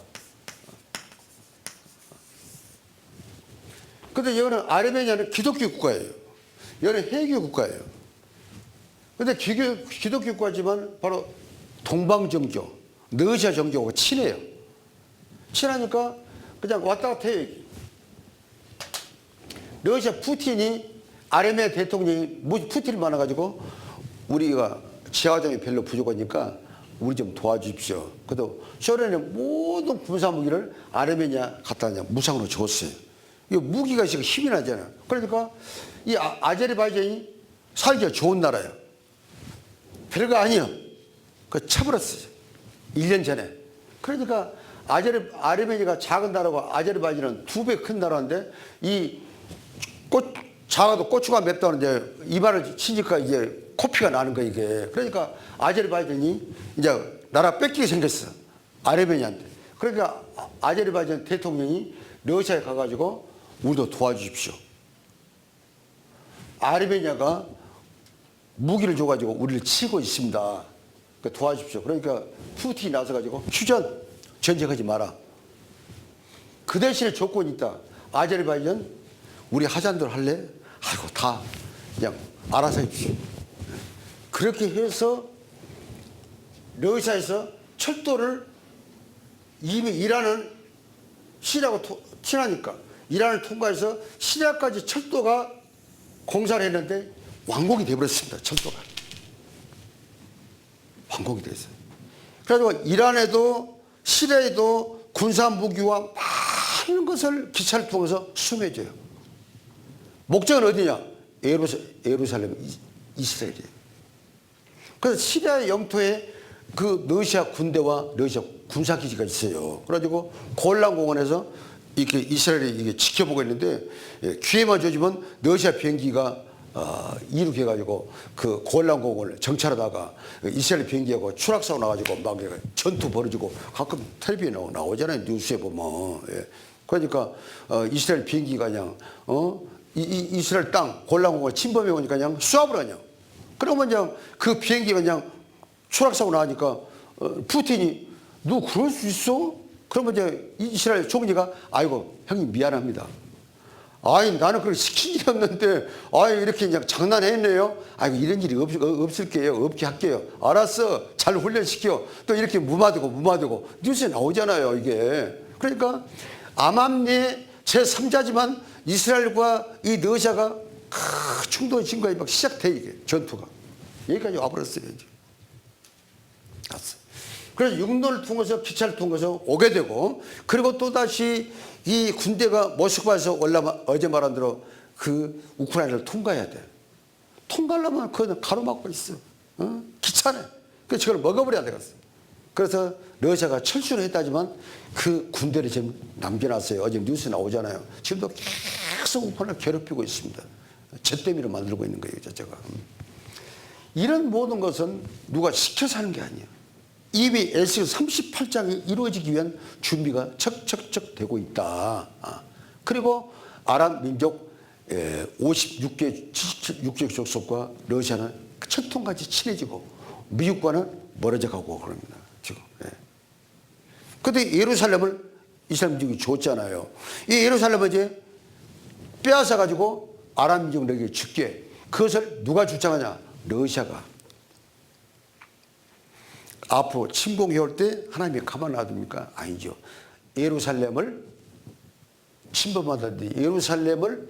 근데 여기는 아르메니아는 기독교 국가예요. 여기는 해교 국가예요. 근데 기독교 국가지만 바로 동방 정교, 러시아 정교하고 친해요. 친하니까 그냥 왔다 갔다 해요. 러시아 푸틴이 아르메니아 대통령이 푸틴이 많아가지고 우리가 지하화장이 별로 부족하니까 우리 좀 도와주십시오. 그래도 소련의 모든 군사 무기를 아르메니아 갖다 그냥 무상으로 줬어요. 이 무기가 지금 힘이 나잖아요. 그러니까 이 아제르바이잔이 살기가 좋은 나라예요. 별거 아니에요. 그 쳐버렸어요. 1년 전에. 그러니까 아르메니아가 작은 나라고 아제르바이잔은 2배 큰 나라인데 이 작아도 고추가 맵다는데 입안을 치니까 이제 코피가 나는 거 이게. 그러니까 아제르바이잔이 이제 나라 뺏기게 생겼어. 아르메니아한테. 그러니까 아제르바이잔 대통령이 러시아에 가가지고 우리도 도와주십시오. 아르메니아가 무기를 줘가지고 우리를 치고 있습니다. 그러니까 도와주십시오. 그러니까 푸틴이 나서가지고 휴전, 전쟁하지 마라. 그 대신에 조건이 있다. 아제르바이잔 우리 하잔들 할래? 아이고 다 그냥 알아서 해주십시오. 그렇게 해서 러시아에서 철도를 이미 이란은 시리아하고 친하니까 이란을 통과해서 시리아까지 철도가 공사를 했는데 완공이 되어버렸습니다. 철도가. 완공이 됐어요. 그래가지고 이란에도 시리아에도 군사 무기와 많은 것을 기차를 통해서 수송해줘요. 목적은 어디냐? 예루살렘, 이스라엘이에요. 그래서 시리아 영토에 그 러시아 군대와 러시아 군사기지가 있어요. 그래가지고 골란공원에서 이렇게 이스라엘이 이게 지켜보고 있는데 기회만 줘주면 러시아 비행기가 이륙해가지고 그 골란공원을 정찰하다가 이스라엘 비행기하고 추락사고 나가지고 막 전투 벌어지고 가끔 텔레비에 나오잖아요. 뉴스에 보면. 예. 그러니까 이스라엘 비행기가 그냥 이스라엘 땅 골란공원을 침범해 오니까 그냥 수압을 하냐. 그러면 그냥 그 비행기가 그냥 추락사고 나니까 푸틴이 너 그럴 수 있어? 그러면 이제 이스라엘 총리가 아이고 형님 미안합니다. 아이 나는 그걸 시킨 일이 없는데 아이 이렇게 그냥 장난했네요. 아이고 이런 일이 없을게요. 없게 할게요. 알았어. 잘 훈련시켜. 또 이렇게 무마되고 뉴스에 나오잖아요 이게. 그러니까 암암리의 제3자지만 이스라엘과 이 러시아가 충돌 진과에 막 시작돼 이게 전투가. 여기까지 와버렸어요 이제. 갔어. 그래서 육로를 통해서 기차를 통해서 오게 되고 그리고 또다시 이 군대가 모스크바에서 어제 말한 대로 그 우크라이나를 통과해야 돼. 통과하려면 그건 가로막고 있어. 기차네. 그래서 저걸 먹어버려야 되겠어. 그래서 러시아가 철수를 했다지만 그 군대를 지금 남겨놨어요. 어제 뉴스 나오잖아요. 지금도 계속 우크라이나를 괴롭히고 있습니다. 잿더미로 만들고 있는 거예요. 자체가. 이런 모든 것은 누가 시켜서 하는 게 아니에요. 이미 에스겔 38장이 이루어지기 위한 준비가 척척척 되고 있다. 그리고 아람 민족 56개 족속과 러시아는 철통같이 친해지고 미국과는 멀어져 가고 그럽니다. 지금. 그런데 예루살렘을 이스라엘 민족이 줬잖아요. 이 예루살렘을 이제 빼앗아 가지고 아람 민족에게 줄게. 그것을 누가 주장하냐? 러시아가. 앞으로 침공해 올 때 하나님이 가만 놔둡니까? 아니죠. 예루살렘을 침범하던데 예루살렘을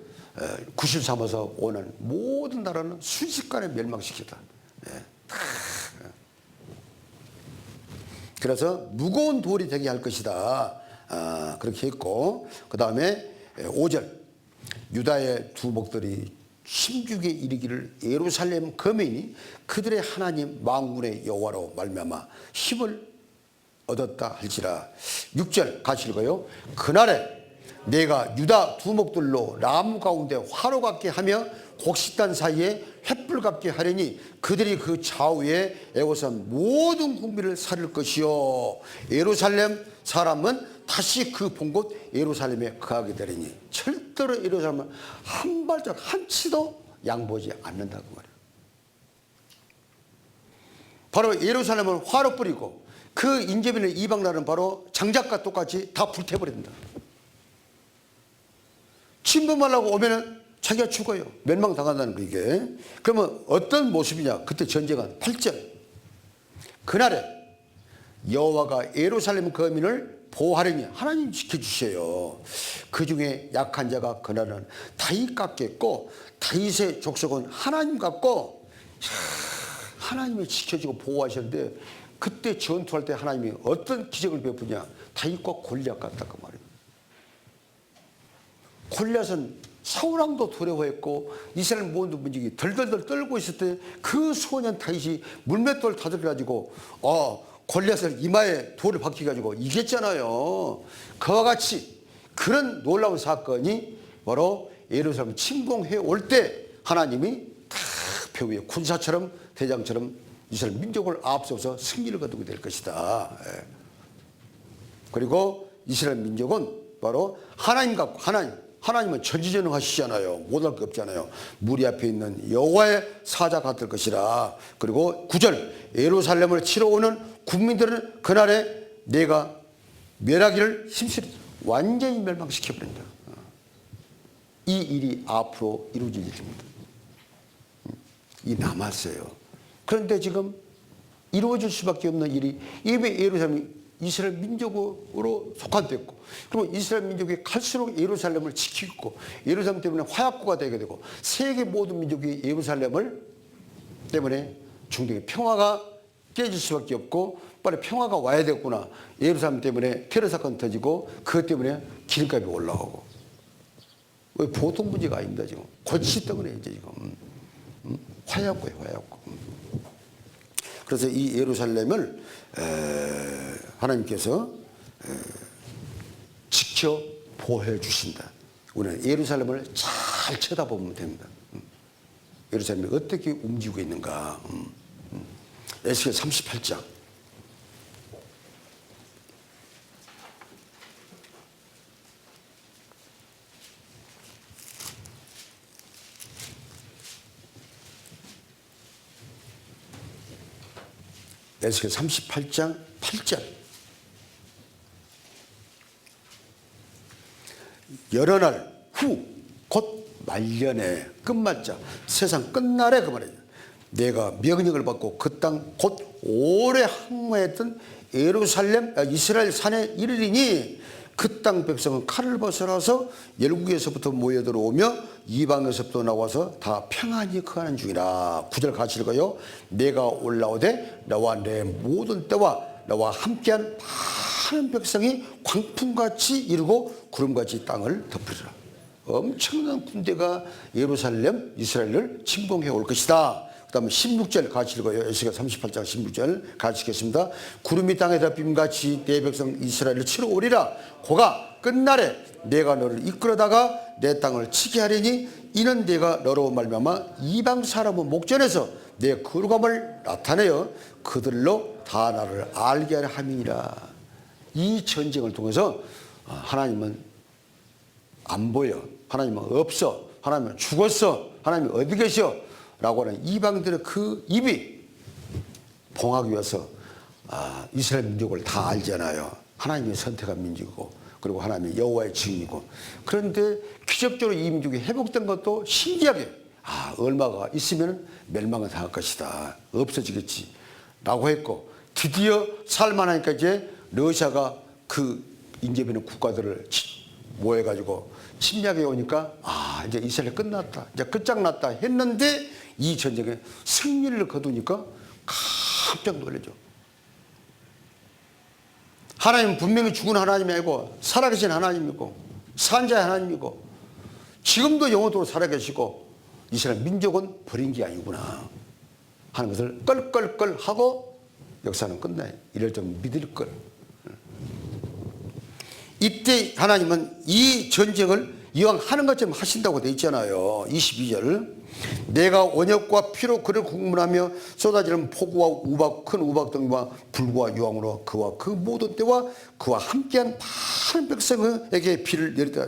구실 삼아서 오는 모든 나라는 순식간에 멸망시켰다. 그래서 무거운 돌이 되게 할 것이다. 그렇게 했고 그 다음에 5절 유다의 두목들이 힘주게 이르기를 예루살렘 거민이 그들의 하나님 만군의 여호와로 말미암아 힘을 얻었다 할지라. 6절 같이 읽어요. 그날에 내가 유다 두목들로 나무 가운데 화로 같게 하며 곡식단 사이에 횃불 같게 하려니 그들이 그 좌우에 에워싼 모든 국민을 살릴 것이요 예루살렘 사람은 다시 그 본 곳 예루살렘에 거하게 되리니 절대로 예루살렘은 한 발짝 한 치도 양보하지 않는다고 말이에요. 바로 예루살렘은 화로 뿌리고 그 인접인의 이방 나라는 바로 장작과 똑같이 다 불태버린다. 침범하려고 오면은 자기가 죽어요. 멸망당한다는 거 이게. 그러면 어떤 모습이냐? 그때 전쟁은 8절. 그날에 여호와가 예루살렘 거민을 보호하려니 하나님 지켜주셔요. 그 중에 약한 자가 그날은 다윗 같겠고 다윗의 족속은 하나님 같고 하나님이 지켜주고 보호하셨는데 그때 전투할 때 하나님이 어떤 기적을 베푸냐? 다윗과 골리앗 같다고 말이에요. 골리앗은 사울왕도 두려워했고 이스라엘 모든 민족이 덜덜덜 떨고 있을 때 그 소년 다윗이 물맷돌 다듬어가지고 골리앗을 이마에 돌을 박혀가지고 이겼잖아요. 그와 같이 그런 놀라운 사건이 바로 예루살렘 침공해 올 때 하나님이 다 배후에 군사처럼 대장처럼 이스라엘 민족을 앞서서 승리를 거두게 될 것이다. 그리고 이스라엘 민족은 바로 하나님 같고 하나님은 전지전능하시잖아요. 못할 게 없잖아요. 무리 앞에 있는 여호와의 사자 같을 것이라. 그리고 9절 예루살렘을 치러 오는 국민들은 그날에 내가 멸하기를 힘쓰리 완전히 멸망시켜버린다. 이 일이 앞으로 이루어질 일입니다. 이 남았어요. 그런데 지금 이루어질 수밖에 없는 일이 이미 예루살렘이 이스라엘 민족으로 속한됐고 그리고 이스라엘 민족이 갈수록 예루살렘을 지키고 예루살렘 때문에 화약고가 되게 되고 세계 모든 민족이 예루살렘을 때문에 중동의 평화가 깨질 수밖에 없고 빨리 평화가 와야 되겠구나. 예루살렘 때문에 테러 사건 터지고 그것 때문에 기름값이 올라가고 보통 문제가 아닙니다. 지금 골치 때문에 이제 지금 화약고예요. 화약고. 그래서 이 예루살렘을 하나님께서 지켜 보호해 주신다. 우리는 예루살렘을 잘 쳐다보면 됩니다. 예루살렘이 어떻게 움직이고 있는가. 에스겔 38장. 에스겔 38장 8절. 여러 날 후 곧 말년에 끝말자 세상 끝날에 그 말이에요. 내가 명령을 받고 그 땅 곧 오래 항모했던 예루살렘 이스라엘 산에 이르리니 그 땅 백성은 칼을 벗어나서 열국에서부터 모여들어오며 이방에서부터 나와서 다 평안히 거하는 중이라. 9절 같이 읽어요. 내가 올라오되 나와 내 모든 때와 나와 함께한 많은 백성이 광풍같이 이르고 구름같이 땅을 덮으리라. 엄청난 군대가 예루살렘 이스라엘을 침공해 올 것이다. 그 다음에 16절 같이 읽어요. 에스겔 38장 16절 같이 읽겠습니다. 구름이 땅에 덮임같이 내 백성 이스라엘을 치러 오리라. 고가 끝날에 내가 너를 이끌어다가 내 땅을 치게 하리니 이는 내가 너로 말미암아 이방 사람의 목전에서 내 거룩함을 나타내어 그들로 다 나를 알게 하려 함이니라. 이 전쟁을 통해서 하나님은 안 보여. 하나님은 없어. 하나님은 죽었어. 하나님이 어디 계셔? 라고 하는 이방들의 그 입이 봉하기 위해서 이스라엘 민족을 다 알잖아요. 하나님이 선택한 민족이고 그리고 하나님이 여호와의 증인이고. 그런데 기적적으로 이 민족이 회복된 것도 신기하게 얼마가 있으면 멸망을 당할 것이다. 없어지겠지 라고 했고 드디어 살만하니까 이제 러시아가 그 인접있는 국가들을 모여가지고 침략해 오니까 이제 이스라엘 끝났다. 이제 끝장났다 했는데 이 전쟁에 승리를 거두니까 깜짝 놀라죠. 하나님은 분명히 죽은 하나님이 아니고 살아계신 하나님이고 산자의 하나님이고 지금도 영원토록 살아계시고 이스라엘 민족은 버린 게 아니구나 하는 것을 껄껄껄 하고 역사는 끝나요. 이럴 좀 믿을 걸. 이때 하나님은 이 전쟁을 이왕 하는 것처럼 하신다고 돼 있잖아요. 22절. 내가 언약과 피로 그를 국문하며 쏟아지는 폭우와 우박 큰 우박 등과 불과 유황으로 그와 그 모든 때와 그와 함께한 많은 백성에게 비를 내리다.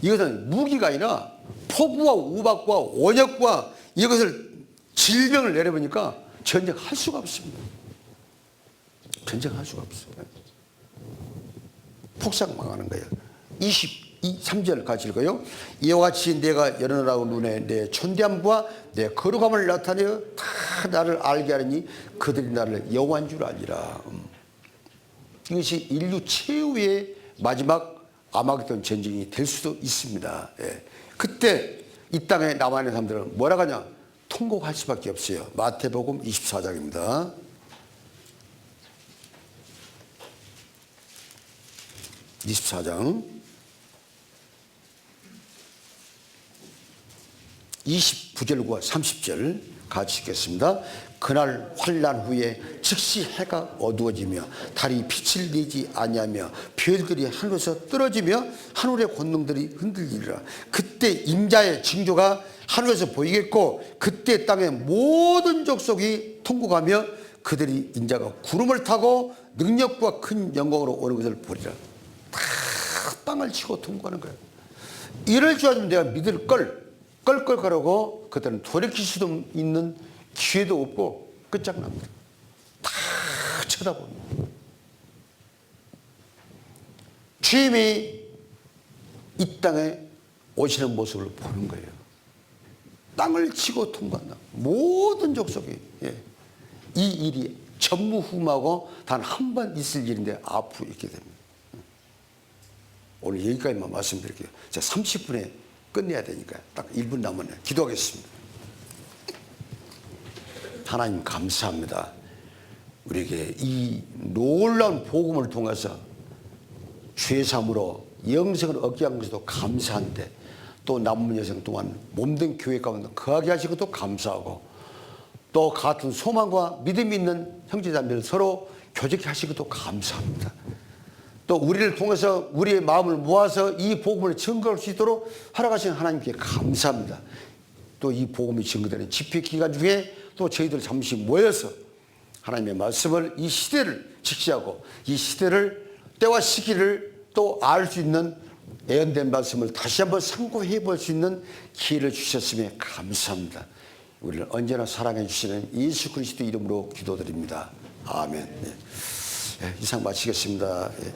이것은 무기가 아니라 폭우와 우박과 언약과 이것을 질병을 내려보니까 전쟁할 수가 없습니다. 전쟁할 수가 없어요. 폭삭 망하는 거예요. 23절 같이 읽어요. 이와 같이 내가 열어라고 눈에 내 존귀함과 내 거룩함을 나타내어 다 나를 알게 하리니 그들이 나를 여호와인 줄 알리라. 이것이 인류 최후의 마지막 아마겟돈 전쟁이 될 수도 있습니다. 예. 그때 이 땅에 남아있는 사람들은 뭐라고 하냐? 통곡할 수밖에 없어요. 마태복음 24장입니다. 24장 29절과 30절 같이 읽겠습니다. 그날 환난 후에 즉시 해가 어두워지며 달이 빛을 내지 아니하며 별들이 하늘에서 떨어지며 하늘의 권능들이 흔들리리라. 그때 인자의 징조가 하늘에서 보이겠고 그때 땅의 모든 족속이 통곡하며 그들이 인자가 구름을 타고 능력과 큰 영광으로 오는 것을 보리라. 다 땅을 치고 통과하는 거예요. 이럴 줄 알면 내가 믿을 걸 껄껄거리고 그들은 돌이킬 수도 있는 기회도 없고 끝장납니다. 다 쳐다봅니다. 주님이 이 땅에 오시는 모습을 보는 거예요. 땅을 치고 통과한다. 모든 족속이. 예. 이 일이 전무후무하고 단 한 번 있을 일인데 앞으로 있게 됩니다. 오늘 여기까지만 말씀드릴게요. 제가 30분에 끝내야 되니까 딱 1분 남았네. 기도하겠습니다. 하나님 감사합니다. 우리에게 이 놀라운 복음을 통해서 죄사함으로 영생을 얻게 한 것도 감사한데 또 남은 여생 동안 몸된 교회 가운데 거하게 하신 것도 감사하고 또 같은 소망과 믿음이 있는 형제자매를 서로 교제케 하신 것도 감사합니다. 또 우리를 통해서 우리의 마음을 모아서 이 복음을 증거할 수 있도록 허락하신 하나님께 감사합니다. 또 이 복음이 증거되는 집회 기간 중에 또 저희들 잠시 모여서 하나님의 말씀을 이 시대를 직시하고 이 시대를 때와 시기를 또 알 수 있는 예언된 말씀을 다시 한번 상고해 볼 수 있는 기회를 주셨음에 감사합니다. 우리를 언제나 사랑해 주시는 예수 그리스도 이름으로 기도드립니다. 아멘. 예. 예, 이상 마치겠습니다. 예.